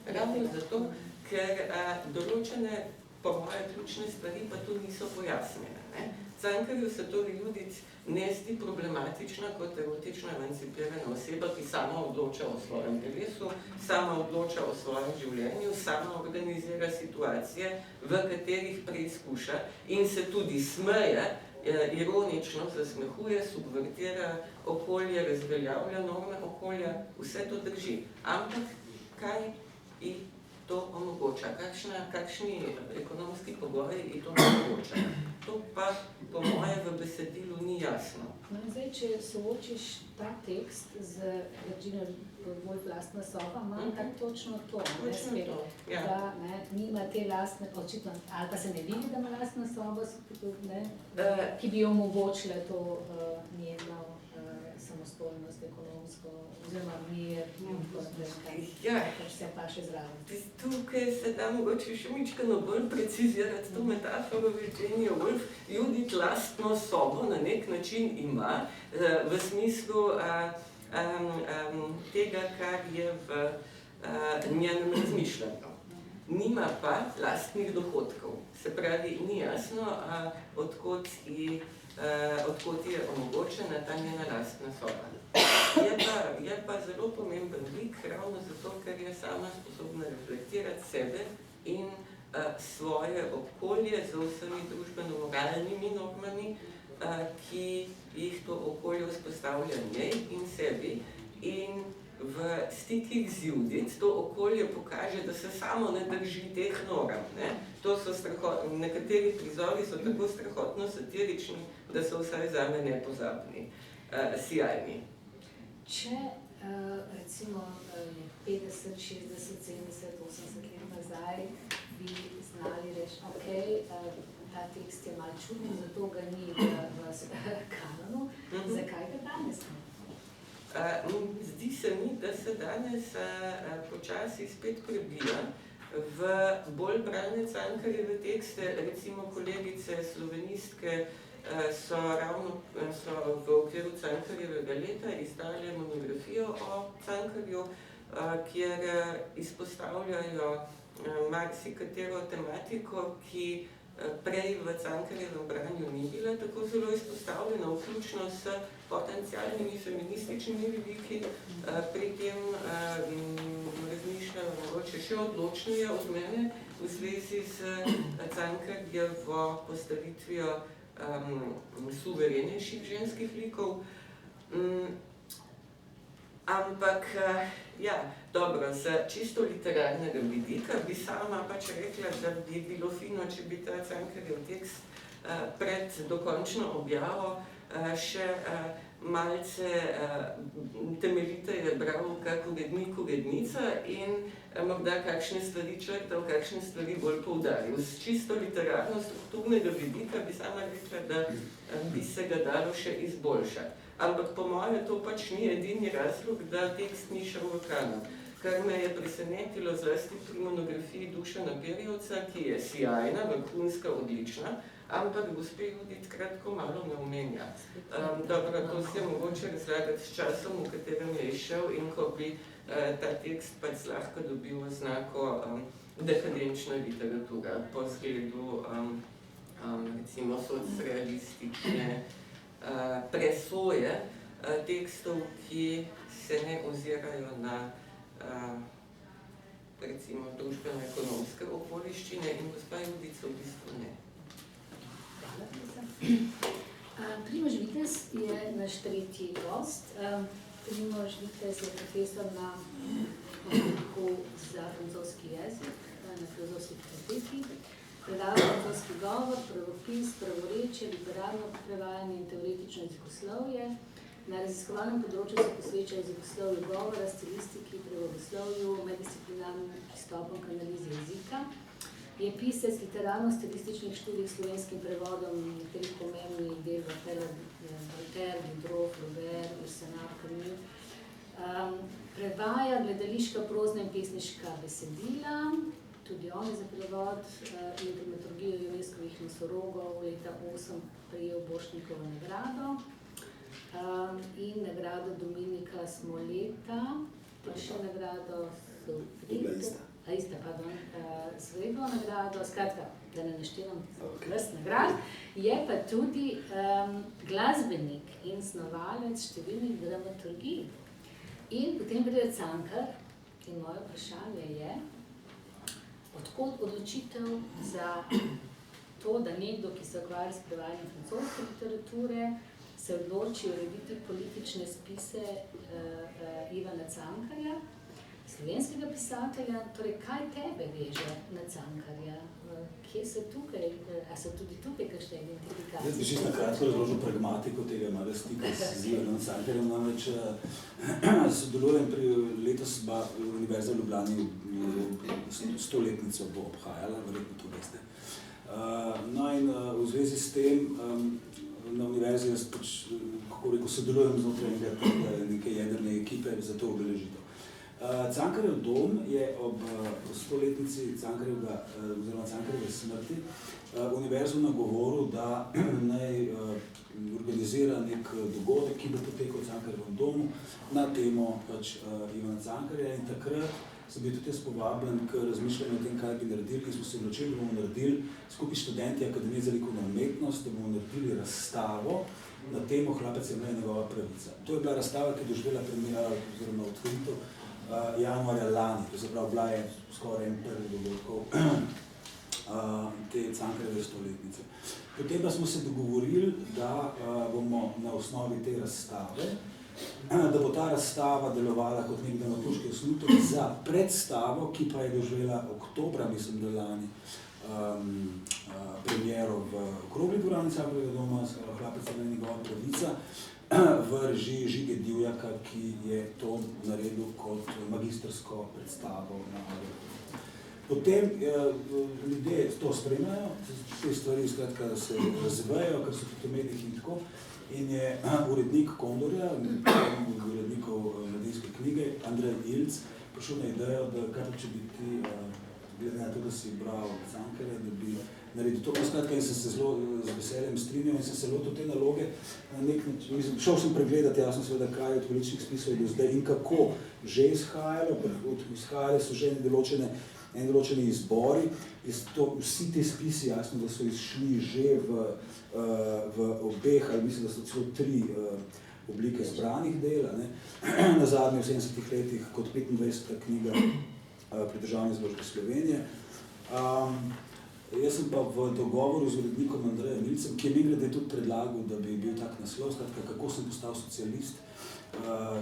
Speaker 3: Ravno zato, ker določene, po moje, ključne stvari pa tu niso pojasnjene. Cankarju se torej Judith ne zdi problematična kot erotično emancipirana oseba, ki sama odloča o svojem telesu, sama odloča o svojem življenju, sama organizira situacije, v katerih preizkuša in se tudi smeje, ironično zasmehuje, subvertira okolje, razveljavlja norme okolja, vse to drži. Ampak kaj ji to omogoča? Kakšni ekonomski pogoji ji to omogoča? To pa po moje v besedilu ni jasno.
Speaker 1: No in zdaj, če soočiš ta tekst z Virginia Woolf lastna soba, imam tako točno to, da nima te lastne, očitno, ali pa se ne vidi, da ima lastna soba, ki bi omogočila to njeno samostojnost, ekonomsko, oziroma mir, kar se pa še zraven.
Speaker 3: Tukaj se da mogoče še mičkano bolj precizirati to metaforo Virginia Woolf. Judith lastno sobo na nek način ima v smislu tega, kar je v njenem razmišljanju. Nima pa lastnih dohodkov. Se pravi, ni jasno, odkot je omogočena ta njena lastna soba. je pa zelo pomemben lik, ravno zato, ker je sama sposobna reflektirati sebe in svoje okolje z vsemi družbeno-moralnimi normami, ki jih to okolje vzpostavlja njej in sebi. In v stikih z Judith to okolje pokaže, da se samo ne drži teh norm. To so nekateri prizori so tako strahotno satirični, da so vsaj zame nepozabni, sijajni.
Speaker 1: Če recimo 50, 60, 70, 80 let nazaj bi znali reči, ok, ta tekst je malo čudni, zato ga ni v kanonu, zakaj ga danes ne?
Speaker 3: Zdi se mi, da se danes počasi spet prebija v bolj brane Cankarjeve tekste, recimo kolegice slovenistke so v okviru Cankarjevega leta izdale monografijo o Cankarju, kjer izpostavljajo marsikatero tematiko, ki prej v Cankarjevem branju ni bila tako zelo izpostavljena, vključno s potencialnimi feminističnimi vidiki, pri tem razmišljajo mogoče še odločneje od mene v zvezi z Cankarjevo postavitvijo suverenejših ženskih likov. Ampak, ja, dobro, z čisto literarnega vidika bi sama pač rekla, da bi bilo fino, če bi ta Cankarjev tekst pred dokončno objavo še malce temeljiteje bral kak urednik, urednica in morda kakšne stvari črtal, kakšne stvari bolj poudaril. Z čisto literarno-strukturnega vidika bi sama rekla, da bi se ga dalo še izboljšati. Ampak po mojem to pač ni edini razlog, da tekst ni šel v kanon. Kar me je presenetilo zlasti pri monografiji Dušana Perjevca, ki je sijajna, vrhunska, odlična, ampak gospe Judith kratko malo ne omenja. Dobro, to se je mogoče razlagati s časom, v katerem je izšel in ko bi ta tekst pač zlahka dobil oznako dekadenčna literatura po zgledu recimo socrealistične presoje tekstov, ki se ne ozirajo na recimo družbeno-ekonomske okoliščine in gospa Judica v bistvu ne.
Speaker 1: Primož Vitez je naš tretji gost. Primož Vitez je profesor na oddelku za francoski jezik, na filozofski fakulteti. Predava francoski govor, pravopis, pravorečje, literarno prevajanje in teoretično jezikoslovje. Na raziskovalnem področju se posveča jezikoslovju govora, stilistiki, pravoslovju, medisciplinarnim pristopom k analizi jezika. Je pisec literarno-stilističnih študij s slovenskim prevodom nekaterih pomembnih del Voltaire, Diderot, Flaubert, Yourcenar, Camus. Prevaja gledališka, prozna in pesniška besedila, tudi on je za prevod in dramaturgijo UNESCO-vih nosorogov leta 2008 prejel Borštnikovo nagrado in nagrado Dominika Smoleta, pa še nagrado Srednjo nagrado, skratka, da ne naštevam vrst nagrad, je pa tudi glasbenik in snovalec številnih dramaturgij. In potem pride Cankar in moje vprašanje je, odkot odločitev za to, da nekdo, ki se ukvarja s prevajanjem francoske literature, se odloči urediti politične spise Ivana Cankarja, slovenskega pisatelja, torej kaj tebe veže na Cankarja? Kje se tukaj, a so tudi tukaj kakšne identifikacije?
Speaker 4: Jaz bi čisto kratko razložil pragmatiko tega malo stika z Ivanom Cankarjem, namreč sodelujem letos Univerza v Ljubljani 100-letnico bo obhajala, verjetno to veste. No in v zvezi s tem na univerzi jaz pač, kako rekel, sodelujem znotraj neke jedrne ekipe za to obeležitev. Cankarjev dom je ob 100-letnici Cankarjeve smrti univerzu nagovoril, da naj organizira nek dogodek, ki bo potekal v Cankarjevem domu na temo pač Ivana Cankarja in takrat sem bil tudi jaz povabljen k razmišljanju o tem, kaj bi naredili, in smo se odločili, da bomo naredili skupaj študenti Akademije za likovno umetnost, da bomo naredili razstavo na temo Hlapec Jernej in njegova pravica. To je bila razstava, ki je doživela premiera oziroma odkrito januarja lani, to se pravi, bila je skoraj en prvi dogodkov te Cankarjeve stoletnice. Potem pa smo se dogovorili, da bomo na osnovi te razstave, da bo ta razstava delovala kot nek dramaturški osnutek za predstavo, ki pa je doživela oktobra, mislim, da lani, premiero v okrogli dvorani Cankarjevega doma, Hlapec Jernej in njegova pravica, v režiji Žige Divjaka, ki je to naredil kot magistrsko predstavo na Agroporu. Potem ljudje to spremljajo, te stvari skratka se razvijajo, ker so tudi v medijih in tako. In je urednik Kondorja, urednikov Mladinske knjige, Andrej Ilc, prišel na idejo, da kaj če bi ti, glede na to, da si bral Cankarja, da bi naredil to. Skratka, in sem se zelo z veseljem strinjal in sem se lotil te naloge. Šel sem pregledati, jasno seveda, kaj od političnih spisov je do zdaj in kako že izhajalo, izhajali so že določeni izbori, vsi te spisi, jasno, da so izšli že v obeh, ali mislim, da so celo 3 oblike zbranih del, na zadnji v 70-ih letih kot 25. knjiga pri Državni založbi Slovenije. Jaz sem pa v dogovoru z urednikom Andrejem Ilcem, ki je mimogrede tudi predlagal, da bi bil tak naslov, skratka, kako sem postal socialist.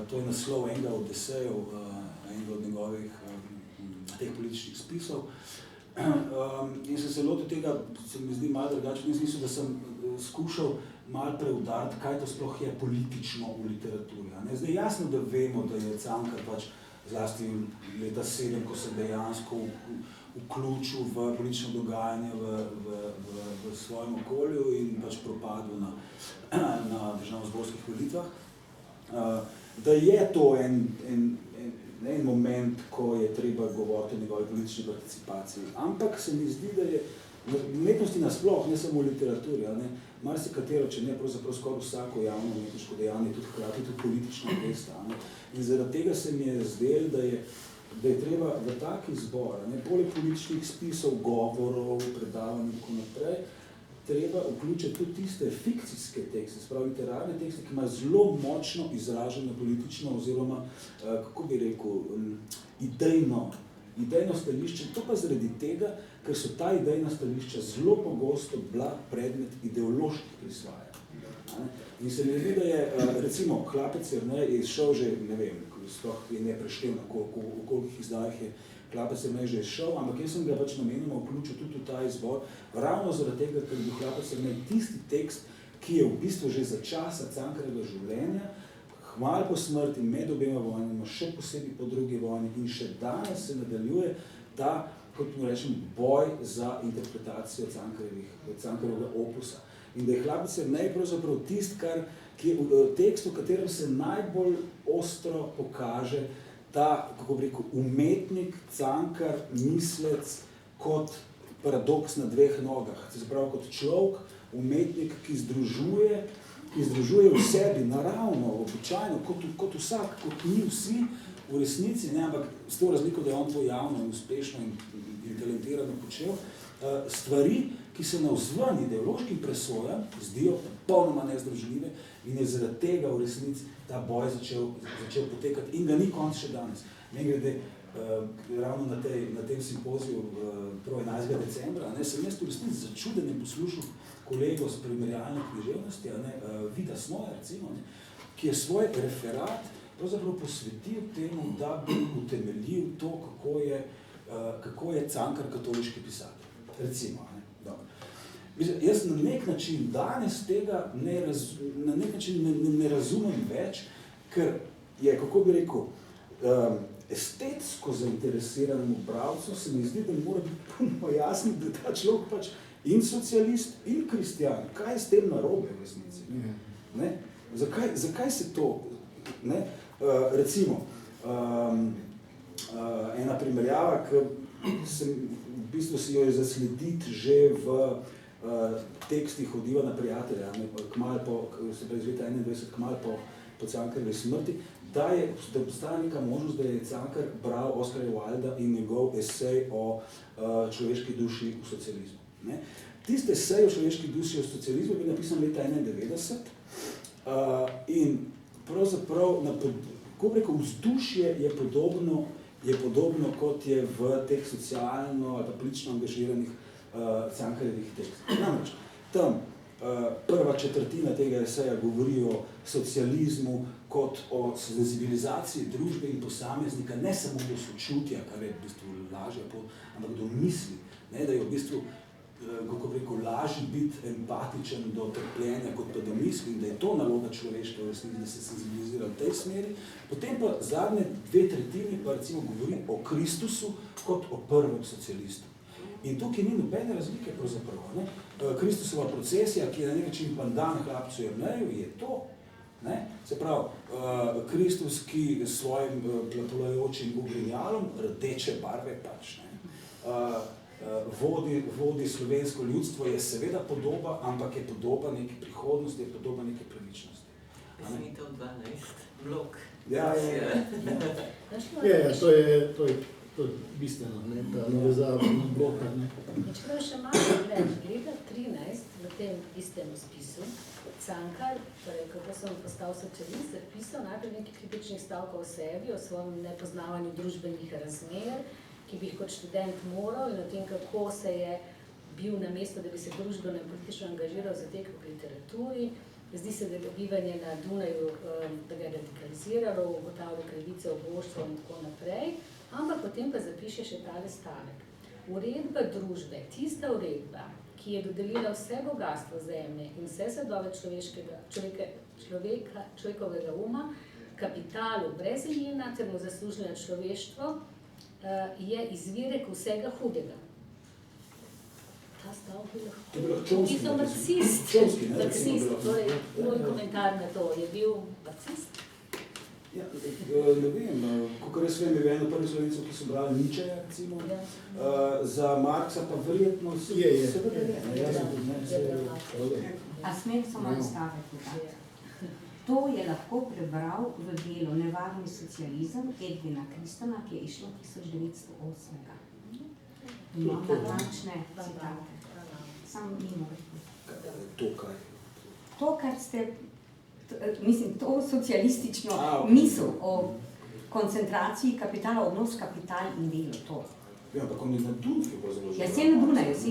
Speaker 4: To je naslov enega od esejev, enega od njegovih teh političnih spisov. In sem se lotil tega, se mi zdi malo drugače, v smislu, da sem skušal malo preudariti, kaj to sploh je politično v literaturi. Zdaj jasno, da vemo, da je Cankar pač zlasti leta 7, ko se dejansko vključil v politično dogajanje v svojem okolju in pač propadel na državnozborskih volitvah, da je to en moment, ko je treba govoriti o njegovi politični participaciji. Ampak se mi zdi, da je v umetnosti nasploh, ne samo v literaturi, marsikatero, če ne pravzaprav skoraj vsako javno umetniško dejanje, tudi hkrati tudi politična gesta. In zaradi tega se mi je zdelo, da je treba v tak izbor, poleg političnih spisov, govorov, predavanj in tako naprej, treba vključiti tudi tiste fikcijske tekste, spravi literarne tekste, ki imajo zelo močno izraženo politično oziroma, kako bi rekel, idejno stališče. To pa zaradi tega, ker so ta idejna stališča zelo pogosto bila predmet ideoloških prisvajanj. In se mi zdi, da je, recimo, Hlapec Jernej je izšel že, ne vem, sploh je nepreštevno, v kolikih izdajah je Hlapec Jernej že izšel, ampak jaz sem ga pač namenoma vključil tudi v ta izbor, ravno zaradi tega, ker je bil Hlapec Jernej tisti tekst, ki je v bistvu že za časa Cankarjevega življenja, hmalo po smrti, med obema vojnama, še posebej po drugi vojni in še danes se nadaljuje ta, kot mu rečem, boj za interpretacijo Cankarjevega opusa. In da je Hlapec Jernej pravzaprav tisti, ki je v tekstu, v katerem se najbolj ostro pokaže ta, kako bi rekel, umetnik, Cankar, mislec kot paradoks na 2 nogah. Se pravi, kot človek, umetnik, ki združuje v sebi naravno, običajno, kot vsak, kot mi vsi v resnici, ampak s to razliko, da je on to javno in uspešno in talentirano počel, stvari, ki se navzven ideološkim presojam zdijo popolnoma nezdružljive in je zaradi tega v resnici ta boj začel potekati in ga ni konc še danes. Mimogrede, ravno na tem simpoziju 11. decembra sem jaz v resnici začudenjem poslušal kolego z primerjalne književnosti, Vida Smoja, recimo, ki je svoj referat pravzaprav posvetil temu, da bi utemeljil to, kako je Cankar katoliški pisatelj. Recimo, jaz na nek način danes tega ne razumem več, ker je, kako bi rekel, estetsko zainteresiranemu bralcu se mi zdi, da mora biti puno jasno, da ta človek pač in socialist, in kristjan. Kaj je s tem narobe v resnici? Zakaj se to? Recimo, ena primerjava, ki v bistvu si jo je zaslediti že v tekstih od Ivana Prijatelja, kmalu po, se pravi iz leta 21, kmalu po po Cankarjevi smrti, da obstaja neka možnost, da je Cankar bral Oskarja Wilda in njegov esej o človeški duši v socializmu. Ne? Tiste esej o človeški duši v socializmu je bil napisan leta 1991 in pravzaprav, kako bi rekel, vzdušje je podobno, kot je v teh socialno ali politično angažiranih Cankarjevih tekstih. Namreč, tam prva četrtina tega eseja govori o socializmu kot o senzibilizaciji družbe in posameznika, ne samo do sočutja, kar je v bistvu lažja pot, ampak do misli, ne, da je v bistvu, kako bi rekel, lažje biti empatičen do trpljenja, kot pa do misli, in da je to naloga človeštva v resnici, da se senzibilizira v tej smeri. Potem pa zadnje 2/3 pa recimo govori o Kristusu kot o prvem socialistu. In tukaj ni nobene razlike pravzaprav. Ne? Kristusova procesija, ki je na nek način pandan hlapcu Jerneju, je to. Ne? Se pravi, Kristus, ki s svojim plapolajočim ugrinjalom, rdeče barve pač, ne? Vodi slovensko ljudstvo, je seveda podoba, ampak je podoba neke prihodnosti, je podoba neke pravičnosti.
Speaker 3: Pesnitev 12, blok.
Speaker 4: Ja.
Speaker 2: To je bistveno, ne, ta navezava na bloka.
Speaker 1: Čeprav še malo več, leta 13 v tem istem spisu Cankar, torej kako sem postal socialist, zapisal najprej nekaj kritičnih stavkov o sebi, o svojem nepoznavanju družbenih razmer, ki bi jih kot študent moral, in o tem, kako se je bil na mesto, da bi se družbeno in politično angažiral, zatekel k literaturi. Zdi se, da je bivanje na Dunaju, da ga je radikaliziralo, ugotavljal krivice, oboštvo in tako naprej. Ampak potem pa zapiše še tale stavek. Uredba družbe, tista uredba, ki je dodelila vse bogatstvo zemlje in vse sadove človekovega uma, kapitalu brez imena ter mu zaslužila človeštvo, je izvirek vsega hudega. Ta stavek je lahko pisal marksist. Torej, moj komentar na to je bil marksist.
Speaker 4: Ja, ne vem, kakor jaz vem, je eno prvih Slovencev, ki so brali Nietzscheja, recimo. Za Marksa pa verjetno
Speaker 2: je.
Speaker 5: A smem samo nastaviti? To je lahko prebral v delu Nevarni socializem Edvina Kristana, ki je išlo 1908. Imam natančne citate. Sam mimo.
Speaker 4: To kaj?
Speaker 5: To, kar ste, mislim, to socialistično misel o koncentraciji kapitala, odnos kapital in delo, to.
Speaker 4: Ja, ampak on je na Dunaju bolj zelo.
Speaker 5: Ja, se na Dunaju, se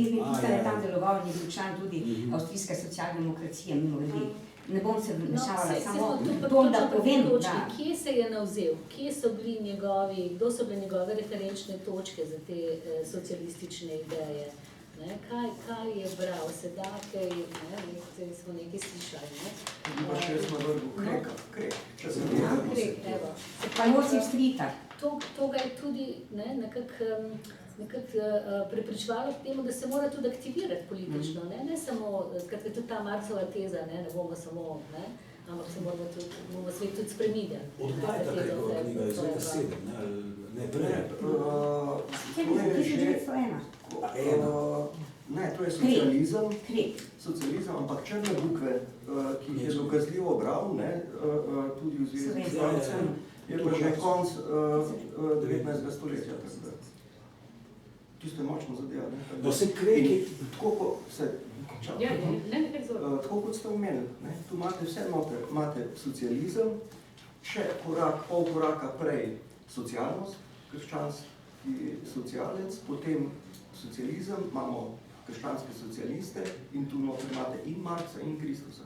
Speaker 5: je tam deloval, je bil član tudi avstrijska socialdemokracija, mimo ljudi. Ne bom se vmešavala, samo to, da povem, da...
Speaker 1: Kje se je navzel? Kje so bili njegovi, kdo so bile njegove referenčne točke za te socialistične ideje? Kaj je bral? Sedake, smo nekaj slišali, ne?
Speaker 6: Pa še smo vrgu Krek.
Speaker 1: Krek, evo.
Speaker 5: Pa Josip Stritar.
Speaker 1: To ga je tudi nekako prepričevalo k temu, da se mora tudi aktivirati politično, ne samo, skratka tudi ta Marksova teza, ne bomo samo, ampak se moramo svet tudi spreminjati.
Speaker 4: Oddaj ta knjiga iz leta 7, ne prej.
Speaker 6: Ne, to je socializem, ampak črne bukve, ki jih je dokazljivo bral, tudi v zvezi s Francem, je pa že konc 19. stoletja. Tisto je močno zadeva.
Speaker 4: No se kreki.
Speaker 6: Tako kot ste omenili, tu imate vse noter, imate socializem, še pol koraka prej socialnost, krščanski socialec, potem socializem, imamo krščanske socialiste in tu noter imate in Marksa in Kristusa.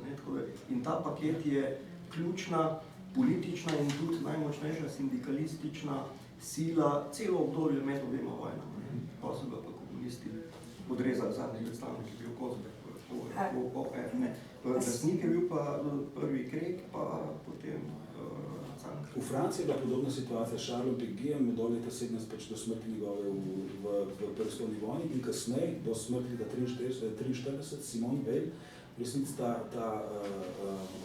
Speaker 6: In ta paket je ključna, politična in tudi najmočnejša sindikalistična sila celo obdobje med obema vojnama. Pa so ga pa komunisti podrezali zadnji predstavnik, ki je bil Kozbek, Glasnik je bil pa prvi Krek, pa potem Cankar.
Speaker 4: V Franciji je bila podobna situacija s Charlesom Péguijem do leta 17 pač do smrti njegove v Prvi svetovni vojni in kasneje do smrti leta 1943 Simone Weil, v resnici ta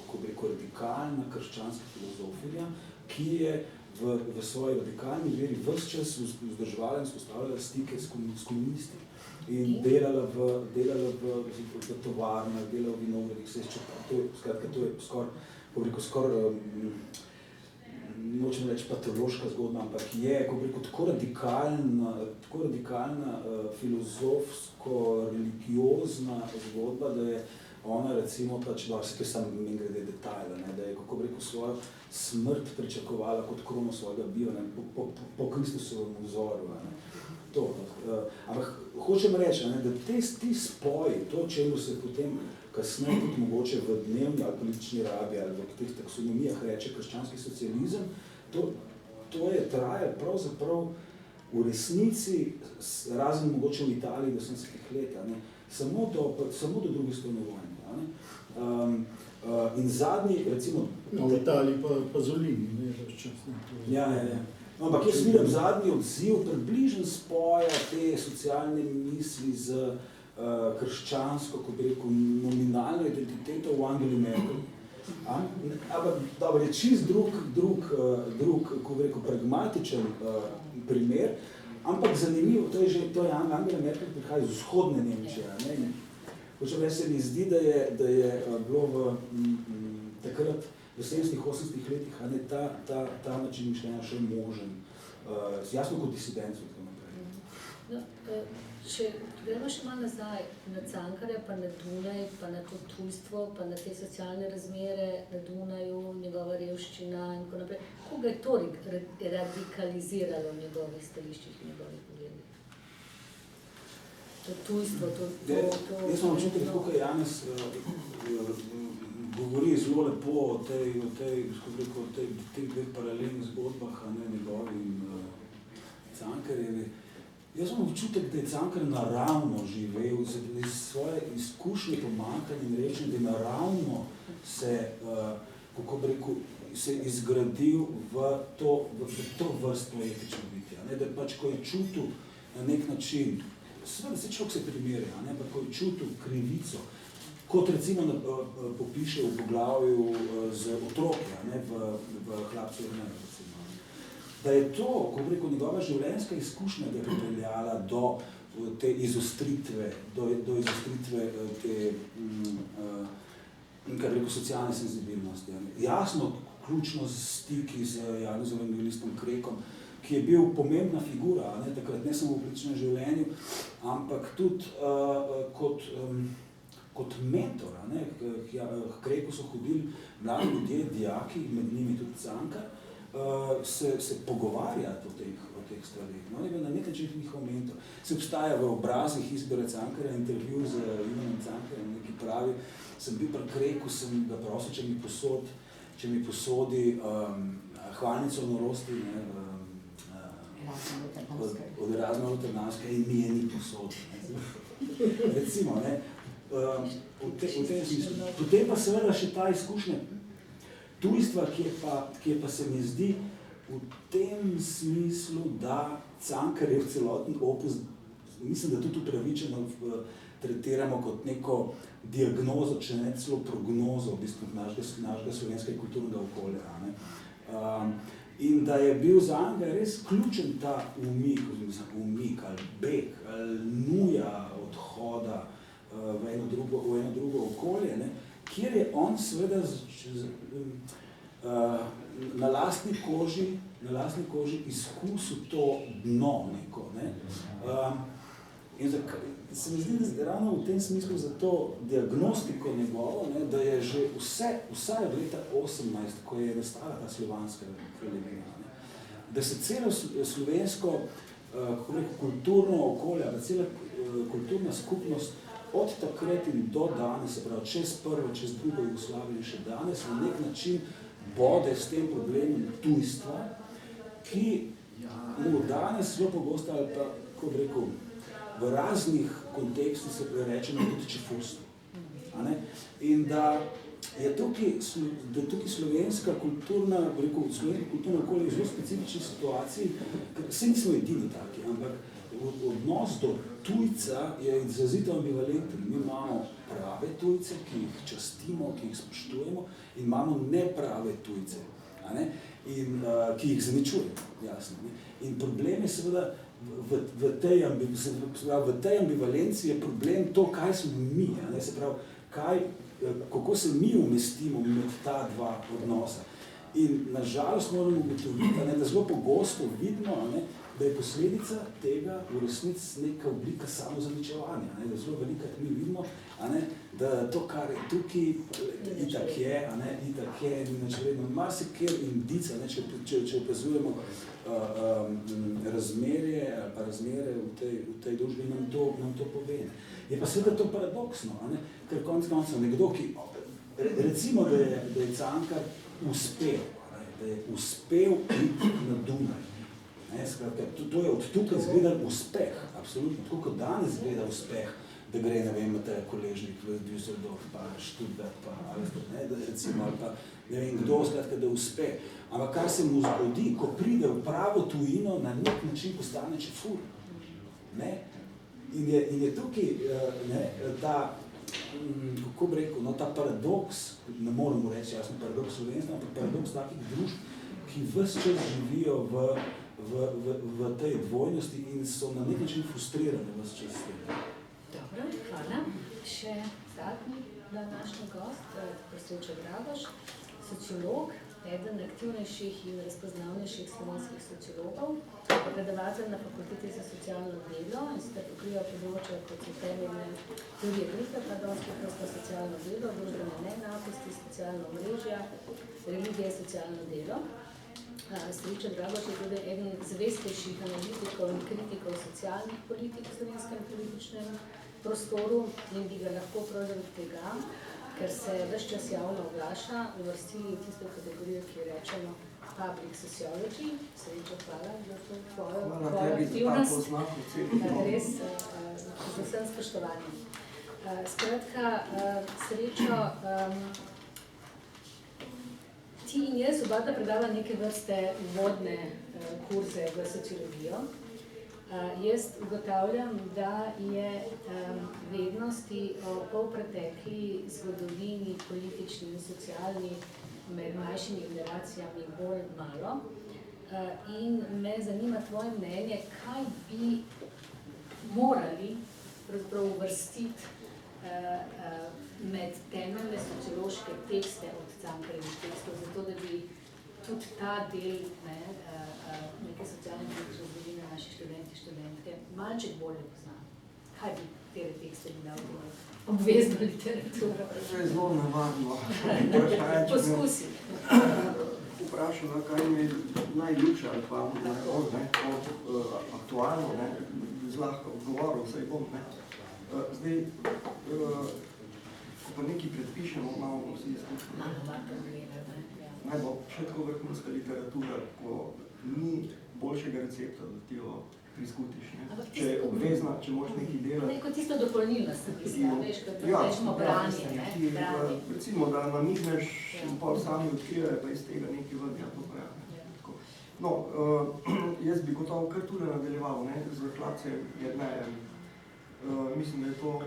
Speaker 4: kako bi rekel, radikalna krščanska filozofija, ki je v svoji radikalni veri ves čas vzdrževala in vzpostavljala stike s komunisti. in delala v tovarnah, delala v vinogradih, to je skoraj, nočem reči patološka zgodba, ampak je, tako radikalna filozofsko-religiozna zgodba, da je ona recimo pač, da se to je samo glede detajla, da je, svojo smrt pričakovala kot krono svojega bivanja po Kristusovem vzoru. Ampak hočem reči, da ti spoji, to, čemu se potem kasneje tudi mogoče v dnevni ali politični rabi ali v teh taksonomijah reče krščanski socializem, to je trajalo pravzaprav v resnici, razen mogoče v Italiji 80-ih let, samo do druge svetovne vojne. In zadnji, recimo...
Speaker 2: No, v Italiji pa Pasolini, ne, več čas.
Speaker 4: Ja. Ampak jaz vidim zadnji odziv, približen spoja te socialne misli z krščansko, ko bi rekel, nominalno identiteto v Angeli Merkel. Ampak dobro, je čist drug, ko bi rekel, pragmatičen primer, ampak zanimivo, to je Angela Merkel prihaja iz vzhodne Nemčije. Hočem reči, se mi zdi, da je bilo takrat v 70-80 letih ta način mišljenja še možen, jasno kot disidenco.
Speaker 1: Če gremo še malo nazaj na Cankarja, pa na Dunaj, pa na to tujstvo, pa na te socialne razmere na Dunaju, njegova revščina in tako naprej. Koga je to radikaliziralo v njegovih stališčih, v njegovih pogledih? To tujstvo, to...
Speaker 4: Jaz sem občutek, kako je Janez govori zelo lepo o teh dveh paralelnih zgodbah, njegovi in Cankarjevi. Jaz sem občutek, da je Cankar naravno živel, iz svoje izkušnje pomankanja in reči, da je naravno se, kako bi rekel, se izgradil v to vrstvo etično bitja. Da pač, ko je čutil na nek način, seveda se človek se primerja, pa ko je čutil krivico, kot recimo popiše v poglavju z otroki, v Hlapcu Ernera, recimo. Da je to, ko bi rekel, njegova življenjska izkušnja, da je pripeljala do te izostritve, te, kar bi rekel, socialne senzibilnosti. Jasno, ključno stiki z Janezovim evangelistom Krekom, ki je bil pomembna figura, takrat ne samo v političnem življenju, ampak tudi kot mentor. K Kreku so hodili mladi ljudje, dijaki, med njimi tudi Cankar, se pogovarjati o teh stvarih. On je bil na nek način njihov mentor. Se obstaja v obrazih Izbora Cankarja, intervju z Ivanom Cankarjem, ki pravi, sem bil pri Kreku, sem ga prosil, če mi posodi hvalnico norosti od Erasma Rotterdamske in mi je ni posodil. Recimo, v tem smislu. Potem pa seveda še ta izkušnja tujstva, ki je pa se mi zdi v tem smislu, da Cankar je v celoten opus, mislim, da tudi upravičeno tretiramo kot neko diagnozo, če ne celo prognozo v bistvu našega slovenskega kulturnega okolja. In da je bil za njega res ključen ta umik ali beg, ali nuja odhoda v eno drugo okolje, kjer je on seveda na lastni koži izkusil to dno neko. In se mi zdi, da ravno v tem smislu za to diagnostiko njegovo, da je že vsaj od leta 18, ko je nastala ta slovanska kraljevina, da se celo slovensko kulturno okolje, cela kulturna skupnost od takrat in do danes, se pravi, čez prvo, čez drugo Jugoslavijo in še danes, na nek način bode s tem problemom tujstva, ki mu danes zelo pogosto, ali pa, kako bi rekel, v raznih kontekstih se rečemo tudi čefurstvo. In da je tukaj slovenska kulturna okolje v zelo specifični situaciji, ker vsi nismo edini taki, ampak odnos do tujca je izrazito ambivalenten. Mi imamo prave tujce, ki jih častimo, ki jih spoštujemo, in imamo neprave tujce, in ki jih zaničujemo, jasno. In problem je seveda v tej ambivalenciji je problem to, kaj smo mi, ne, se pravi, kako se mi umestimo med ta dva odnosa. In nažalost moramo ugotoviti, da zelo pogosto vidimo, da je posledica tega v resnici neka oblika samozaničevanja. Da zelo velikrat mi vidimo, da to, kar je tukaj, itak je, načeredno marsikjer indica, če opazujemo razmerje ali pa razmere v tej družbi, nam to pove. Je pa seveda to paradoksno, ker konec koncev nekdo, ki recimo, da je Cankar uspel, da je uspel iti na Dunaj. To je od tukaj izgledal uspeh, absolutno, tako kot danes izgleda uspeh, da gre, ne vem, Koležnik v Düsseldorf, pa Stuttgart, pa recimo, ali pa ne vem kdo, skratka, da uspe. Ampak kar se mu zgodi, ko pride v pravo tujino, na nek način postane čefur. In je tukaj ta, kako bi rekel, ta paradoks, ne moramo reči jasno paradoks slovenstva, ampak paradoks takih družb, ki ves čas živijo v tej dvojnosti in so na nek način frustrirane ves čas s tem.
Speaker 1: Dobro, hvala. Še zadnji današnji gost, profesor Dragoš, sociolog, eden aktivnejših in razpoznavnejših slovenskih sociologov, predavatelj na Fakulteti za socialno delo in sicer pokriva področja, kot so temeljne teorije družbe, socialno delo, družbene neenakosti, socialno omrežja, religija in socialno delo. Sreča Dragoš je tudi eden zvestejših analitikov in kritikov socialnih politik v slovenskem političnem prostoru in bi ga lahko pravzaprav tega, ker se ves čas javno oglaša, uvrstili v tisto kategorijo, ki jo rečemo public sociology. Sreča, hvala za to tvojo aktivnost. Res, z vsem spoštovanjem. Skratka, Srečo, ti in jaz oba predava neke vrste uvodne kurze v sociologijo. Jaz ugotavljam, da je vednosti o polpretekli zgodovini, politični in socialni med mlajšimi generacijami bolj malo. In me zanima tvoje mnenje, kaj bi morali uvrstiti med temeljne sociološke tekste od Cankarjevih tekstov, zato da bi tudi ta del neke socialne politične zgodovine naši študenti, študentke malček bolje poznali. Kaj bi te tekste bi dal v obvezno literaturo?
Speaker 6: To je zelo navadno.
Speaker 1: Poskusi.
Speaker 6: Vprašala, kaj mi je najljubše ali pa aktualno, zlahka odgovoril, saj bom. Zdaj, ko pa nekaj predpišemo, imamo vsi izkušnje. Naj bo še tako vrhunska literatura, ko ni boljšega recepta, da ti jo priskutiš. Če je obvezna, če moraš nekaj delati.
Speaker 1: Kot tisto dopolnilno se pisla, veš, kot rečemo branje.
Speaker 6: Recimo, da namigneš in pol sami odkrivajo, pa iz tega nekaj vrnja. No, jaz bi gotovo kar tudi nadaljeval z refleksijem Jernejem. Mislim, da je to,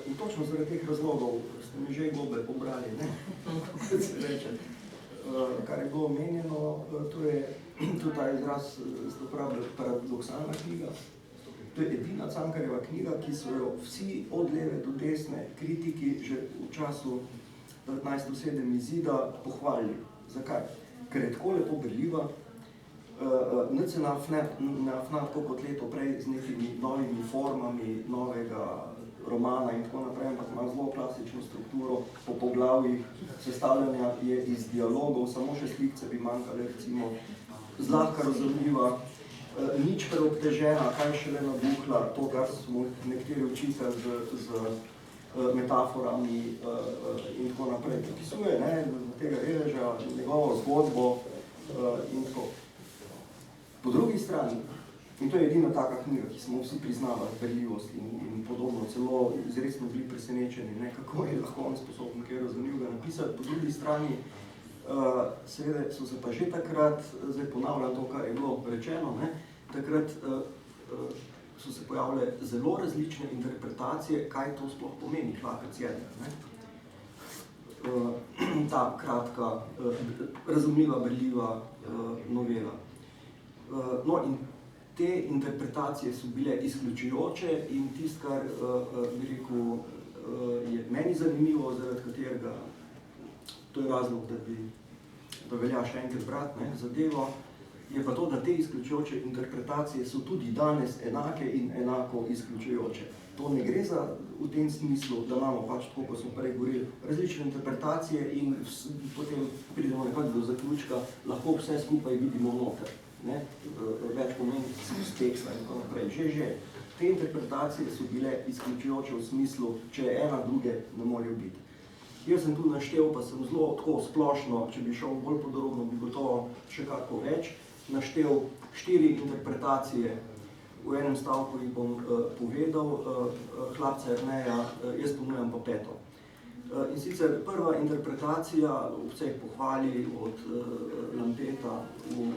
Speaker 6: in točno zaradi teh razlogov ste mi že globe pobrali, kot se reče. Kar je bilo omenjeno, to je tudi ta izraz, ste uporabljali, paradoksalna knjiga. To je edina Cankarjeva knjiga, ki so jo vsi od leve do desne kritiki že v času 1907 izida pohvalili. Zakaj? Ker je tako lepo berljiva, nič se nafna tako kot leto prej z nekimi novimi formami novega romana in tako naprej, ampak ima zelo klasično strukturo po poglavjih, sestavljanja je iz dialogov, samo še slikce bi manjkale, recimo, zlahka razumljiva, nič preobtežena, kaj šele nabuhla, to, kar smo nekateri učitelj z metaforami in tako naprej. Popisuje tega Releža, njegovo zgodbo in tako. Po drugi strani, in to je edina taka knjiga, ki smo vsi priznavali berljivost in podobno, celo izredno bili presenečeni, kako je lahko on sposoben kaj razumljivega napisati. Po drugi strani, seveda so se pa že takrat, zdaj ponavljam to, kar je bilo rečeno, takrat so se pojavile zelo različne interpretacije, kaj to sploh pomeni, Hlapec Jedra. Ta kratka, razumljiva, berljiva novela. No in te interpretacije so bile izključujoče in tisto, kar bi rekel, je meni zanimivo, zaradi katerega, to je razlog, da velja še enkrat brati, ne, zadevo, je pa to, da te izključujoče interpretacije so tudi danes enake in enako izključujoče. To ne gre za v tem smislu, da imamo pač tako, kot smo prej govorili, različne interpretacije in potem pridemo nekako do zaključka, lahko vse skupaj vidimo noter. Ne? Več pomeni teksta in tako naprej. Že. Te interpretacije so bile izključujoče v smislu, če ena druge ne morejo biti. Jaz sem tu naštel, pa sem zelo tako splošno, če bi šel bolj podrobno, bi gotovo še kako več, naštel 4 interpretacije, v enem stavku jih bom povedal, Hlapca Jerneja, jaz ponujam pa 5. In sicer prva interpretacija, vseh pohvali od Lampeta v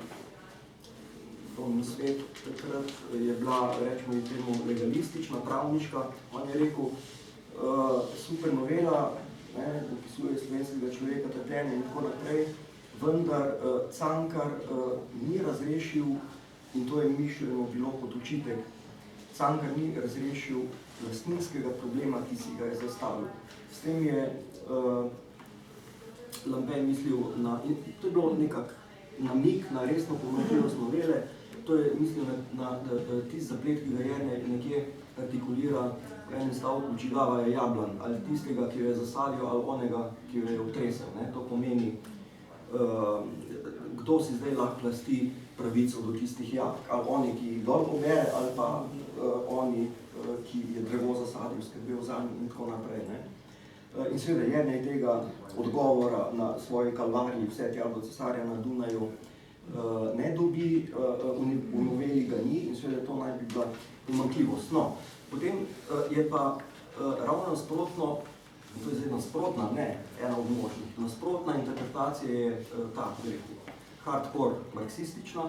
Speaker 6: Domni svet, takrat je bila, rečemo in temu, legalistična, pravniška. On je rekel, super novela, opisuje slovenskega človeka, trpljenje in tako naprej, vendar Cankar ni razrešil, in to je mišljeno bilo kot očitek, Cankar ni razrešil lastninskega problema, ki si ga je zastavil. S tem je Lampe mislil na, to je bilo nekak namig na resno pomanjkljivost novele, to je mislil na tisti zaplet, ki ga je nekje artikulira v enem stavku, čigava je jablan, ali tistega, ki jo je zasadil, ali onega, ki jo je otresel. To pomeni, kdo si zdaj lahko plasti pravico do tistih jabolk, ali oni, ki jih dol pobere, ali pa oni, ki je drevo zasadil, skrbel za njim in tako naprej. In seveda Jernej tega odgovora na svoji kalvariji vse tja do cesarja na Dunaju ne dobi, v noveli ga ni in seveda to naj bi bila pomanjkljivost. No, potem je pa ravno nasprotno, to je zdaj nasprotna, ne ena od možnih, nasprotna interpretacija je ta, hardcore marksistična,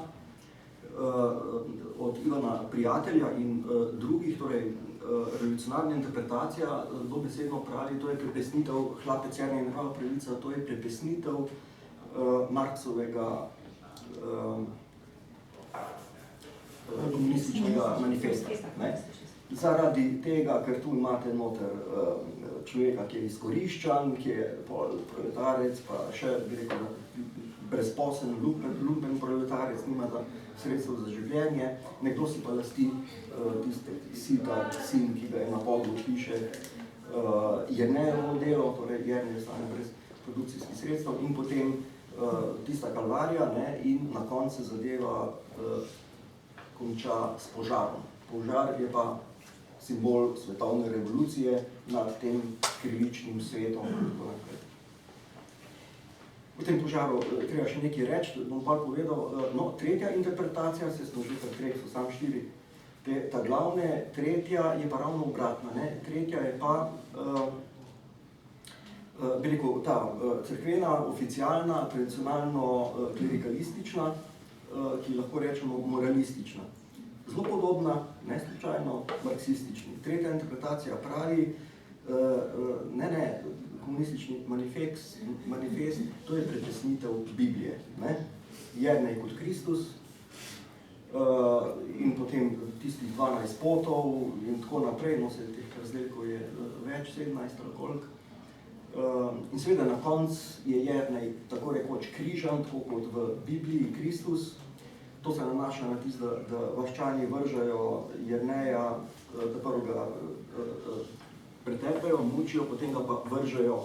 Speaker 6: od Ivana Prijatelja in drugih, torej revolucionarna interpretacija, dobesedno pravi, to je prepesnitev Hlapec Jernej in njegova pravica, to je prepesnitev Marksovega komunističnega manifesta. Zaradi tega, ker tu imate noter človeka, ki je izkoriščan, ki je proletarec, pa še, bi rekel, brezposeln, lumpen proletarec, nima sredstev za življenje, nekdo si pa lasti tiste sin, ki ga je napodil hiše Jernejevo delo, torej Jernej ostane brez produkcijskih sredstev in potem tista kalvarija in na koncu zadeva konča s požarom. Požar je pa simbol svetovne revolucije nad tem krivičnim svetom. V tem požaru treba še nekaj reči, bom pa povedal, no, tretja interpretacija, se smo že kar treh, so sam 4, ta glavne, tretja je pa ravno obratna, tretja je pa, bi rekel, ta cerkvena, oficialna, tradicionalno klerikalistična, ki lahko rečemo moralistična. Zelo podobna, ne slučajno, marksistični. Tretja interpretacija pravi, komunistični manifest, to je prepesnitev Biblije. Jernej kot Kristus in potem tistih 12 potov in tako naprej, no se teh razdelkov je več, 17 ali koliko. In seveda na koncu je Jernej tako rekoč križan, tako kot v Bibliji Kristus. To se nanaša na tisto, da vaščani vržajo Jerneja, da prvo ga pretepejo, mučijo, potem ga pa vržajo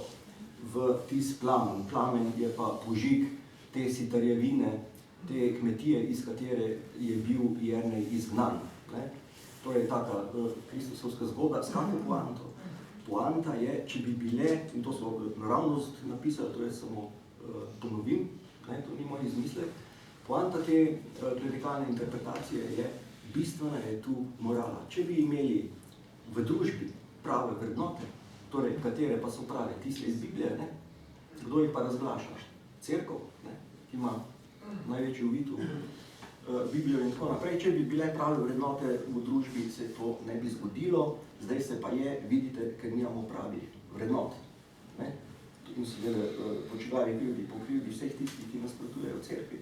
Speaker 6: v tist plamen. Plamen je pa požig te sitarjevine, te kmetije, iz katere je bil Jernej izgnan. To je taka kristusovska zgodba. S kakšno poanto? Poanta je, če bi bile, in to so naravnost napisali, to je samo ponovim, to ni moj izmislek, poanta te klerikalne interpretacije je, bistvena je tu morala. Če bi imeli v družbi prave vrednote, torej katere pa so prave, tiste iz Biblije, kdo jih pa razglaša? Cerkev, ki ima največji uvid v Biblijo in tako naprej. Če bi bile prave vrednote v družbi, se to ne bi zgodilo, zdaj se pa je, vidite, ker nimamo pravih vrednot. In seveda po čigavi krivdi, po krivdi vseh tistih, ki nasprotujejo cerkvi.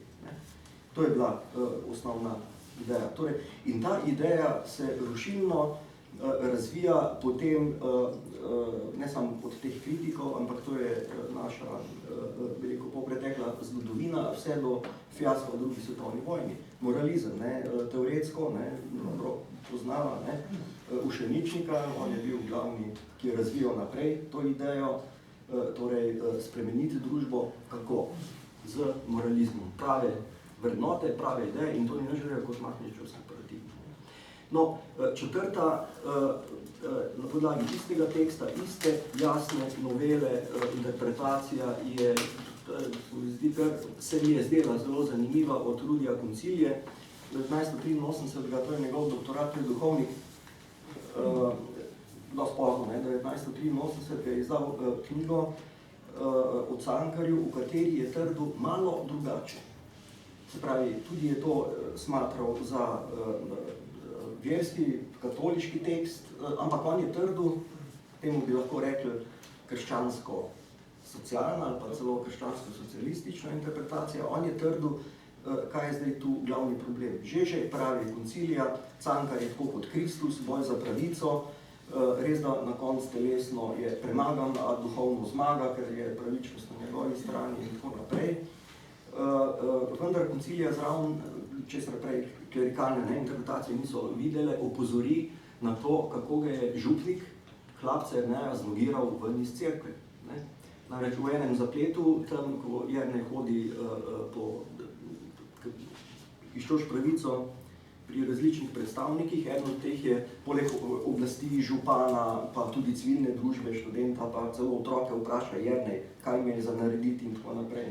Speaker 6: To je bila osnovna ideja. Torej, in ta ideja se rušilno razvija potem ne samo od teh kritikov, ampak to je naša popretekla zgodovina, vse do fiaska v drugi svetovni vojni. Moralizem, teoretsko, dobro poznava, Ušeničnika, on je bil glavni, ki je razvijal naprej to idejo, torej spremeniti družbo, kako? Z moralizmom. Prave vrednote, prave ideje in to ni nič drugega kot Mahničevski paradigma. No, četrta, na podlagi istega teksta, iste jasne novele, interpretacija je, se mi je zdela zelo zanimiva od Rudija Concilije. 1983, to je njegov doktorat, je duhovnik, dosti pozno, 1983 je izdal knjigo o Cankarju, v kateri je trdil malo drugače. Se pravi, tudi je to smatral za verski, katoliški tekst, ampak on je trdil, temu bi lahko rekli krščansko-socialna ali pa celo krščansko-socialistična interpretacija, on je trdil, kaj je zdaj tu glavni problem. Že pravi Concilija, Cankar je tako kot Kristus, boj za pravico, res da na koncu telesno je premagan, a duhovno zmaga, ker je pravičnost na njegovi strani in tako naprej. Vendar Concilija zraven, česar prej klerikalne interpretacije niso videle, opozori na to, kako ga je župnik, hlapce Jerneja, zlogiral ven iz cerkve. Namreč v enem zapletu, tam, ko Jernej hodi iščoš pravico pri različnih predstavnikih, eden od teh je poleg oblasti župana, pa tudi civilne družbe, študenta, pa celo otroke vpraša Jernej, kaj ima za narediti in tako naprej.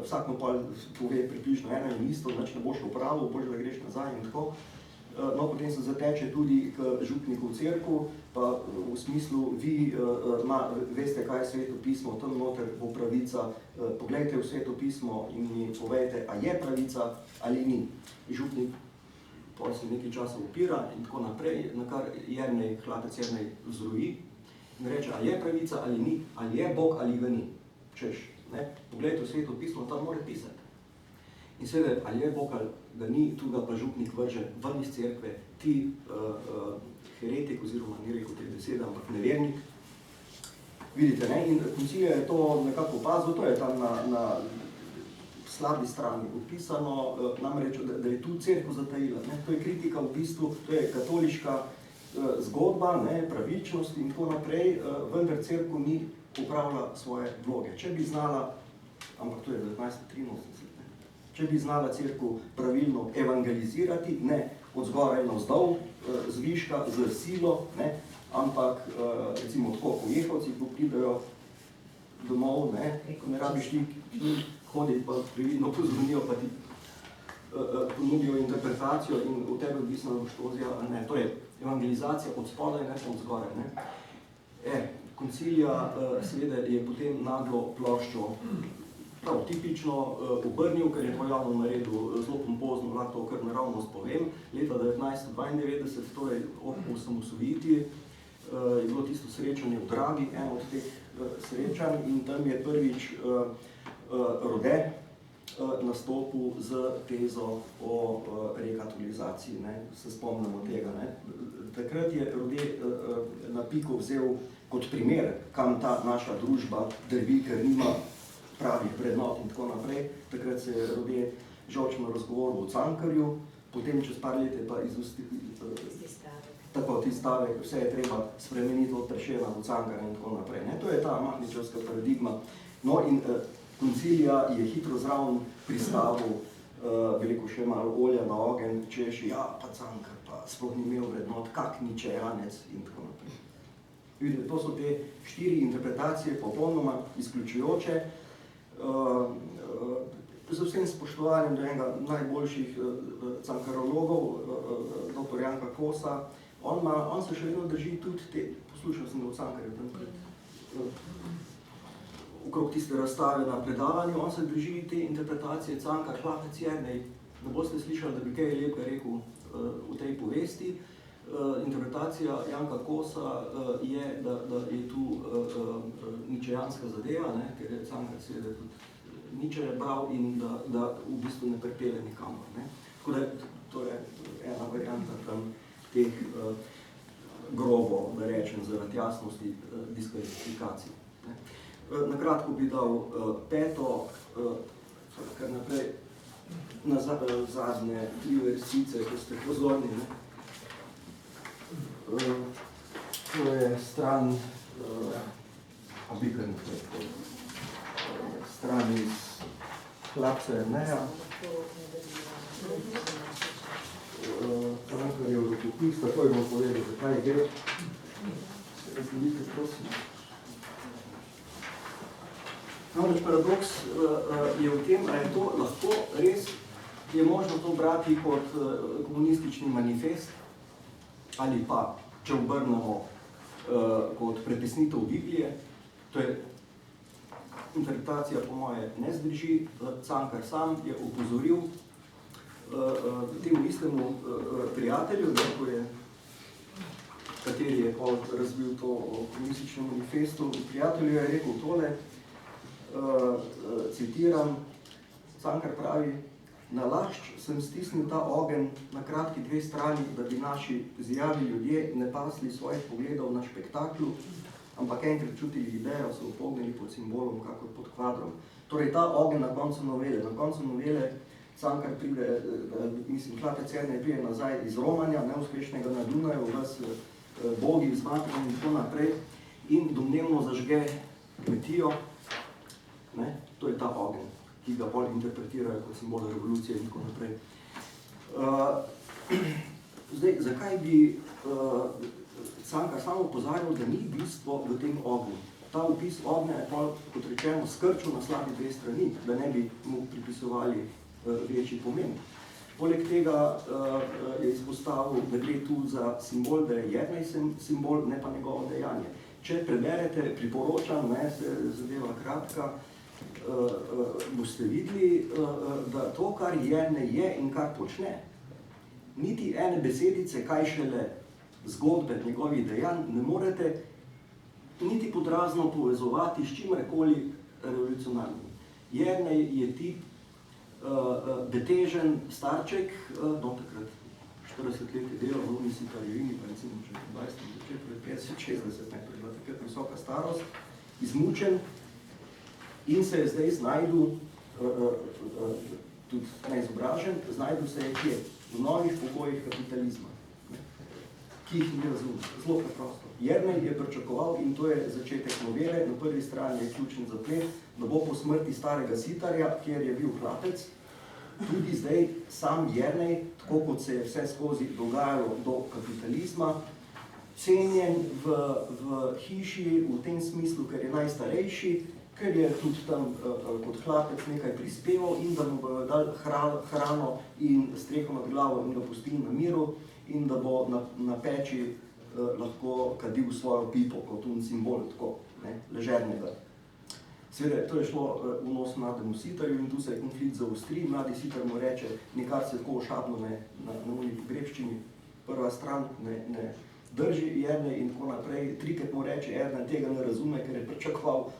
Speaker 6: Vsak mu pa pove približno eno in isto, znači ne boš upravil, boš da greš nazaj in tako. No, potem se zateče tudi k župniku v cerku, pa v smislu, vi veste, kaj je Sveto pismo, tam noter bo pravica, poglejte v Sveto pismo in mi povejte, a je pravica ali ni. Župnik pa se nekaj časa upira in tako naprej, na kar Jernej, hlapec Jernej vzroji in reče, a je pravica ali ni, ali je Bog ali ga ni. Češ, poglejte v Sveto pismo, tam mora pisati. In seveda, ali je Bog ali ga ni, tu ga pa župnik vrže ven iz cerkve, ti heretik, oziroma ni rekel te besede, ampak nevernik. Vidite, in Concilija je to nekako opazil, to je tam na slabi strani opisano, namreč, da je tu cerkev zatajila. To je kritika v bistvu, to je katoliška zgodba, pravičnost in tako naprej, vendar cerkev ni upravila svoje vloge. Če bi znala, ampak to je 1983, če bi znala cerkev pravilno evangelizirati, ne od zgoraj navzdol, z viška, z silo, ampak recimo tako, ko jehovci pridajo domov, ko ne rabiš ti hoditi, pa previdno pozvonijo, pa ti ponudijo interpretacijo in v tebe odvisno, da boš to vzela, ali ne. To je evangelizacija od spodaj, ne od zgoraj. Concilija seveda je potem naglo ploščo prav tipično obrnil, ker je to javno naredil zelo pompozno, lahko to kar naravnost povem. Leta 1992, torej ob osamosvojitvi, je bilo tisto srečanje v Dragi, eno od teh srečanj, in tam je prvič Rode nastopil z tezo o rekatolizaciji, se spomnimo tega. Takrat je Rode na piko vzel kot primer, kam ta naša družba drvi, ker nima pravih vrednot in tako naprej. Takrat se je Rode žolčno razgovoril o Cankarju, potem čez par let je pa tako ti stavek, vse je treba spremeniti od Prešerna do Cankarja in tako naprej. To je ta Mahničevska paradigma. No in Concilija je hitro zraven pristavil, veliko še malo olja na ogenj, češ, ja, pa Cankar, pa sploh ni imel vrednot, kak ničejanec in tako naprej. Vidite, to so te 4 interpretacije popolnoma izključujoče. Z vsem spoštovanjem do enega najboljših cankarologov, dr. Janka Kosa, on se še vedno drži tudi te, poslušal sem ga v Cankarju tam pred, okrog tiste razstave na predavanju, on se drži te interpretacije Cankar, hlapec Jernej. Ne boste slišali, da bi kaj lepega rekel v tej povesti. Interpretacija Janka Kosa je, da je tu ničejanska zadeva, ker je Cankar seveda tudi niče bral in da v bistvu ne pripelje nikamor. Tako da to je ena varianta tam teh grobo, da rečem, zaradi jasnosti diskvalifikacij. Na kratko bi dal peto, kar naprej, na zadnje 3 vrstice, ko ste pozorni. To je stran, stran iz Hlapca Jerneja. Kar je v rokopis, tako je bom povedal, zakaj gre. Se razdelite, prosim. Namreč paradoks je v tem, ali je to lahko res, je možno to brati kot komunistični manifest, ali pa, če obrnemo kot prepesnitev Biblije, to je interpretacija po moje ne zdrži. Cankar sam je opozoril temu istemu prijatelju, kateri je razbil to komunistično manifesto, prijatelju je rekel tole, citiram, Cankar pravi: "Nalašč sem stisnil ta ogenj na kratki 2 strani, da bi naši zjavi ljudje ne pasli svojih pogledov na špektaklu, ampak enkrat čutili idejo, se upognili pod simbolom, kakor pod kvadrom." Torej, ta ogenj na koncu novele, Cankar pride, Hlapec Jernej pride nazaj iz romanja, neuspešnega na Dunaju, vas bogi vzmatrani in tako naprej, in domnevno zažge kmetijo. To je ta ogenj, ki ga bolj interpretirajo kot simbol revolucije in tako naprej. Zdaj, zakaj bi Cankar samo opozarjal, da ni bistvo v tem ognju? Ta opis ognja je pa, kot rečeno, skrčil na slabi 2 strani, da ne bi mu pripisovali večji pomen. Poleg tega je izpostavil, da gre tu za simbol, da je Jernej simbol, ne pa njegovo dejanje. Če preberete, priporočam, se zadeva kratka, boste videli, da to, kar Jernej je in kar počne, niti ene besedice, kaj šele zgodbe njegovih dejanj, ne morete niti podrazno povezovati s čimerkoli revolucionarnim. Jernej je tip betežen starček, takrat 40 let je delal v Unisi Tarjevini, pa recimo že 20 začet, pred 50-60, to je bila takrat visoka starost, izmučen in se je zdaj znajdu, tudi neizobražen, znajdu se je kje? V novih pokojih kapitalizma, ki jih ni razumel. Zelo preprosto. Jernej je pričakoval, in to je začetek novele, na prvi strani je ključen zaplet, da bo po smrti starega Sitarja, kjer je bil Hlapec, tudi zdaj sam Jernej, tako kot se je vse skozi dogajalo do kapitalizma, cenjen v hiši v tem smislu, ker je najstarejši, ker je tudi tam kot Hlapec nekaj prispeval in da mu bojo dali hrano in streho nad glavo in ga pustili na miru in da bo na peči lahko kadil svojo pipo kot un simbol, tako, ležernega. Seveda, to je šlo v nos mlademu Sitarju in tu se je konflikt zaostri. Mladi Sitar mu reče, nikar se tako ošabno na uni pogrebščini, prva stran ne drži Jernej in tako naprej. 3krat mu reče, Jernej tega ne razume, ker je pričakoval,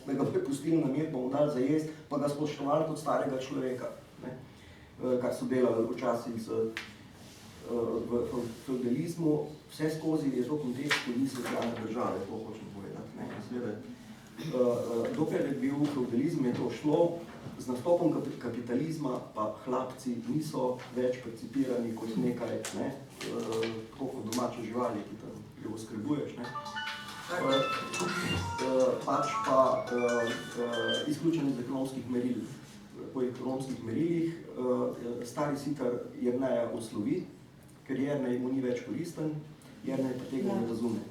Speaker 6: da ga prepustili na mir, pa mu dali za jest, pa ga spoštovali kot starega človeka, kar so delali včasih v feudalizmu. Vse skozi je to kontekst, ko ni socialne države, to hočem povedati. Dokler je bil feudalizm, je to šlo, z nastopom kapitalizma pa Hlapci niso več percipirani kot nekaj, tako kot domače živali, ki tam jo oskrbuješ, pač pa izključeni iz ekonomskih meril. Po ekonomskih merilih stari Sitar Jerneja oslovi, ker Jernej mu ni več koristen, Jernej pa tega ne razume.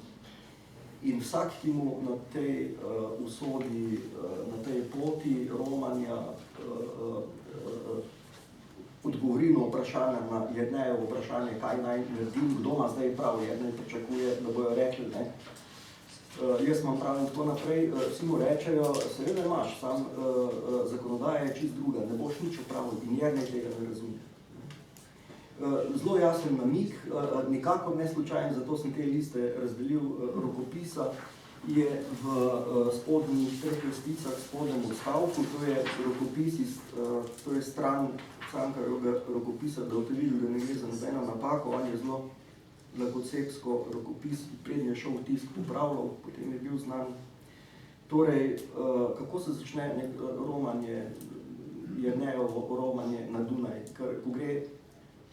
Speaker 6: In vsak, ki mu na tej usodi, na tej poti romanja odgovori na vprašanje, na Jernejevo vprašanje, kaj naj naredim, kdo ima zdaj prav, Jernej pričakuje, da bojo rekli, jaz imam prav in tako naprej, vsi mu rečejo, seveda imaš, sam zakonodaja je čist druga, ne boš nič opravil in Jernej tega ne razume. Zelo jasen namig, nikakor ne slučajen, zato sem te liste razdelil rokopisa, je v spodnjih 3 vrsticah, spodnjem odstavku, to je rokopis iz, to je stran Cankarjevega rokopisa, da boste videli, da ne gre za nobeno napako, on je zelo lakocepsko rokopis, prednje šel v tisk popravljal, potem je bil znan. Torej, kako se začne romanje, Jernejevo romanje na Dunaj, ker ko gre,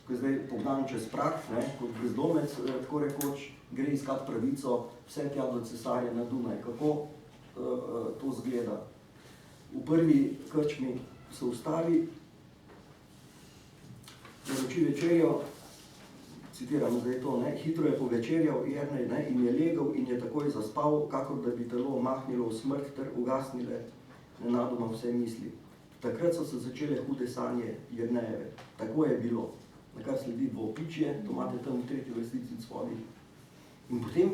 Speaker 6: ko je zdaj pognan čez prah, kot brezdomec, tako rekoč, gre iskat pravico vse tja do cesarja na Dunaj. Kako to zgleda? V prvi krčmi se ustavi, naroči večerjo, citiram zdaj to, hitro je povečerjal Jernej in je legal in je takoj zaspal, kakor da bi telo mahnilo v smrt ter ugasnile nenadoma vse misli. Takrat so se začele hude sanje Jernejeve. Tako je bilo. Na kar sledi dvopičje, to imate tam v 3. vrstici spodaj. In potem,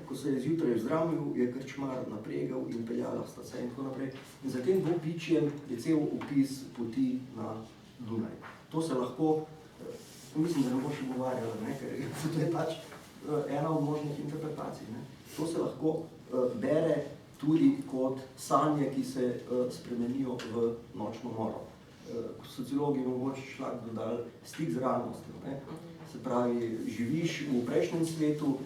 Speaker 6: ko se je zjutraj vzdramil, je krčmar napregal in peljala sta se in tako naprej. In za tem dvopičjem je cel opis poti na Dunaj. To se lahko, mislim, da ne bo še govarjala, ker to je pač ena od možnih interpretacij. To se lahko bere tudi kot sanje, ki se spremenijo v nočno moro. Sociologi mogoče šlak dodali stik z realnostjo. Se pravi, živiš v prejšnjem svetu,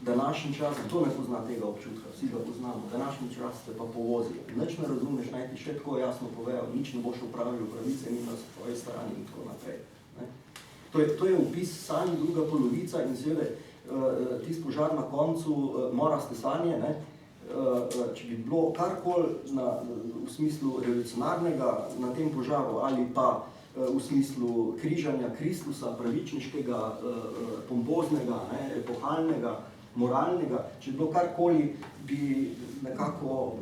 Speaker 6: današnji čas, kdo ne pozna tega občutka, vsi ga poznamo, današnji čas te pa povozi. Nič ne razumeš, naj ti še tako jasno povejo, nič ne boš upravil pravice, ni na svoji strani in tako naprej. To je opis sanj, druga polovica in seveda tisti požar na koncu moraste sanje, če bi bilo karkoli v smislu revolucionarnega na tem požaru ali pa v smislu križanja Kristusa, pravičniškega, pompoznega, epohalnega, moralnega, če bi bilo karkoli, bi nekako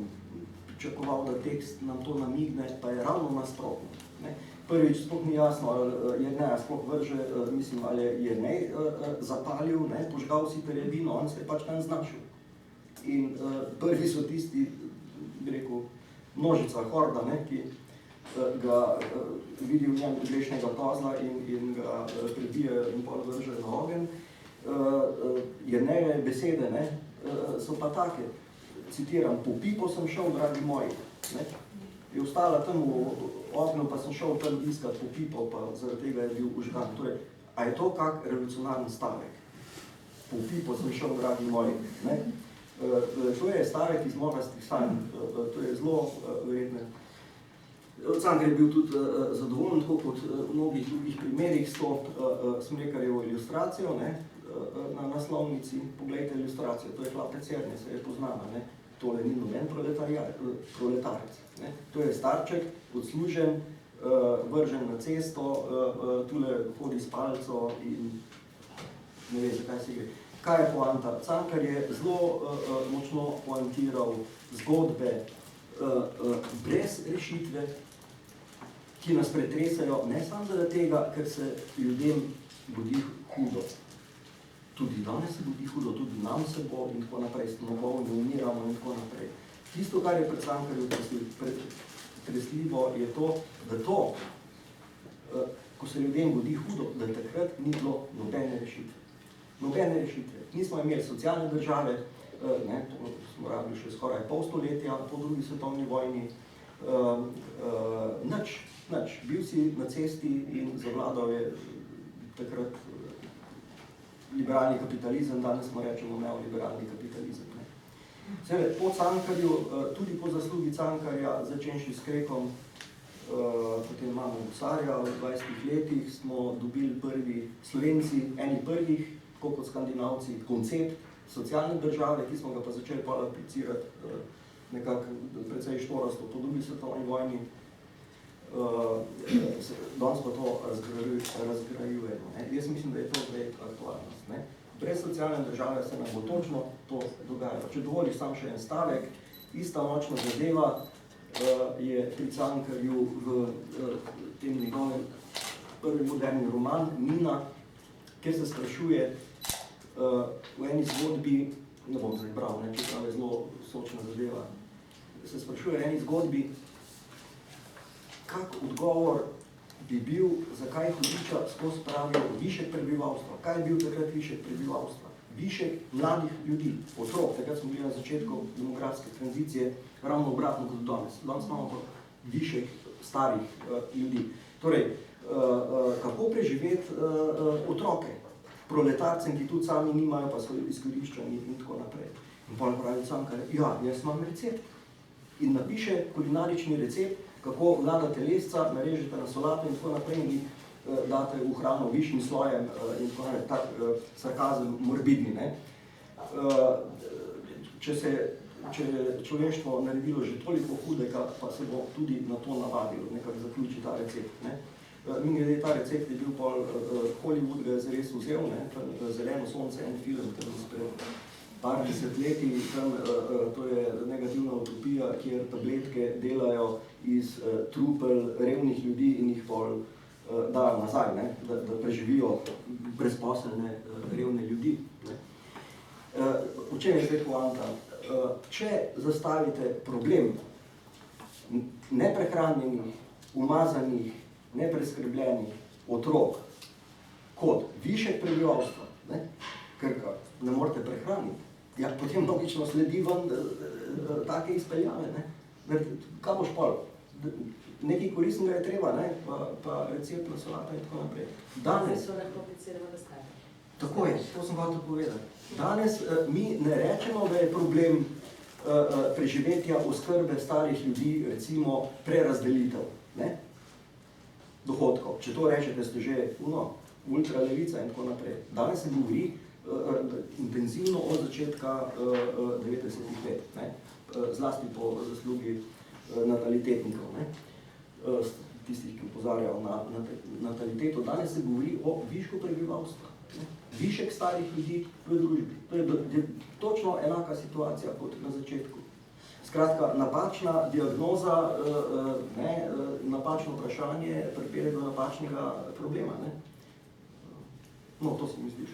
Speaker 6: pričakoval, da tekst nam to namigne, pa je ravno nasprotno. Prvič, sploh ni jasno, ali Jerneja sploh vrže, mislim, ali je Jernej zapalil, požgal si terjevino, on se je pač tam znašel. In prvi so tisti, bi rekel, množica, horda, ki ga vidi v njem grešnega kozla in ga prebijajo in pol vržejo na ogenj. Jernejeve besede so pa take, citiram, po pipo sem šel, dragi moji. Je ostala tam v ognju, pa sem šel tam iskat po pipo, pa zaradi tega je bil užgan. Torej, a je to kak revolucionarni stavek? Po pipo sem šel, dragi moji. To je stavek iz morastih sanj, to je zelo verjetno. Cankar je bil tudi zadovoljen, tako kot v mnogih drugih primerih, s to Smrekarjevo ilustracijo na naslovnici. Poglejte ilustracijo, to je Hlapec Cernje, se je poznana. Tole ni noben proletarec. To je starček, odslužen, vržen na cesto, tule hodi s palco in ne ve, zakaj se gre. Kaj je poanta? Cankar je zelo močno poantiral zgodbe brez rešitve, ki nas pretresajo ne samo zaradi tega, ker se ljudem godi hudo. Tudi danes se godi hudo, tudi nam se bo in tako naprej, smo bolni, umiramo in tako naprej. Tisto, kar je pred Cankarju pretresljivo, je to, da to, ko se ljudem godi hudo, da takrat ni bilo nobene rešitve. Nobene rešitve. Nismo imeli socialne države, to smo rabili še skoraj pol stoletja po drugi svetovni vojni. Nič. Bil si na cesti in zavladal je takrat liberalni kapitalizem, danes smo rečemo neoliberalni kapitalizem. Seveda, po Cankarju, tudi po zaslugi Cankarja, začenši s Krekom, potem imamo Husarja, v 20 letih smo dobili prvi Slovenci, eni prvih, kot Skandinavci, koncept socialne države, ki smo ga pa začeli pa aplicirati nekako precej štorasto po drugi svetovni vojni. Danes pa to razgrajujemo. Jaz mislim, da je to zdaj aktualnost. Brez socialne države se nam bo točno to dogajalo. Če dovoliš sam še en stavek, ista močna zadeva je pri Cankarju v tem njegovem prvi moderni roman Mina, kjer se sprašuje v eni zgodbi, ne bom zdaj bral, čeprav je zelo sočna zadeva, se sprašuje v eni zgodbi, kak odgovor bi bil, zakaj hudiča skozi pravijo višek prebivalstva. Kaj je bil takrat višek prebivalstva? višek mladih ljudi, otrok. Takrat smo bili na začetku demografske tranzicije ravno obratno kot danes. Danes imamo pa višek starih ljudi. Torej, kako preživeti otroke, proletarcem, ki tudi sami nimajo, pa so izkoriščeni in tako naprej. In potem pravi Cankar, ja, jaz imam recept. In napiše kulinarični recept, kako mlada telesca narežete na solato in tako naprej in date v hrano višjim slojem in tako naprej, tak sarkazem morbidni. Ne? Če je človeštvo naredilo že toliko hudega, pa se bo tudi na to navadilo, nekako zaključi ta recept. Ne? Mi glede ta recept je bil pol Hollywood ga je zares vzel, ne? Zeleno sonce, en film, tam spred par desetletij, tam to je negativna utopija, kjer tabletke delajo iz trupel revnih ljudi in jih pol dajo nazaj, ne? Da preživijo brezposelne revne ljudi. Ne? V čem je spet poanta? Če zastavite problem neprehranjenih, umazanih, nepreskrbljenih otrok kot višek prebivalstva, ne? Ker ga ne morete prehraniti, ja, potem logično sledi ven take izpeljave. Ne? Kaj boš pol? Nekaj koristnega je treba, ne? Pa recept na solata in tako naprej. Danes tako je, to sem hotel povedati. Danes mi ne rečemo, da je problem preživetja oskrbe starih ljudi, recimo prerazdelitev, ne? Dohodkov. Če to rečete, ste že ultralevica in tako naprej. Danes se govori intenzivno od začetka 90-ih let, ne? Zlasti po zaslugi natalitetnikov, ne? Tistih, ki opozarjajo na nataliteto. Danes se govori o višku prebivalstva. Višek starih ljudi v družbi. To je točno enaka situacija kot na začetku. Skratka, napačna diagnoza, napačno vprašanje pripelje do napačnega problema. Ne? No, to se mi zdi.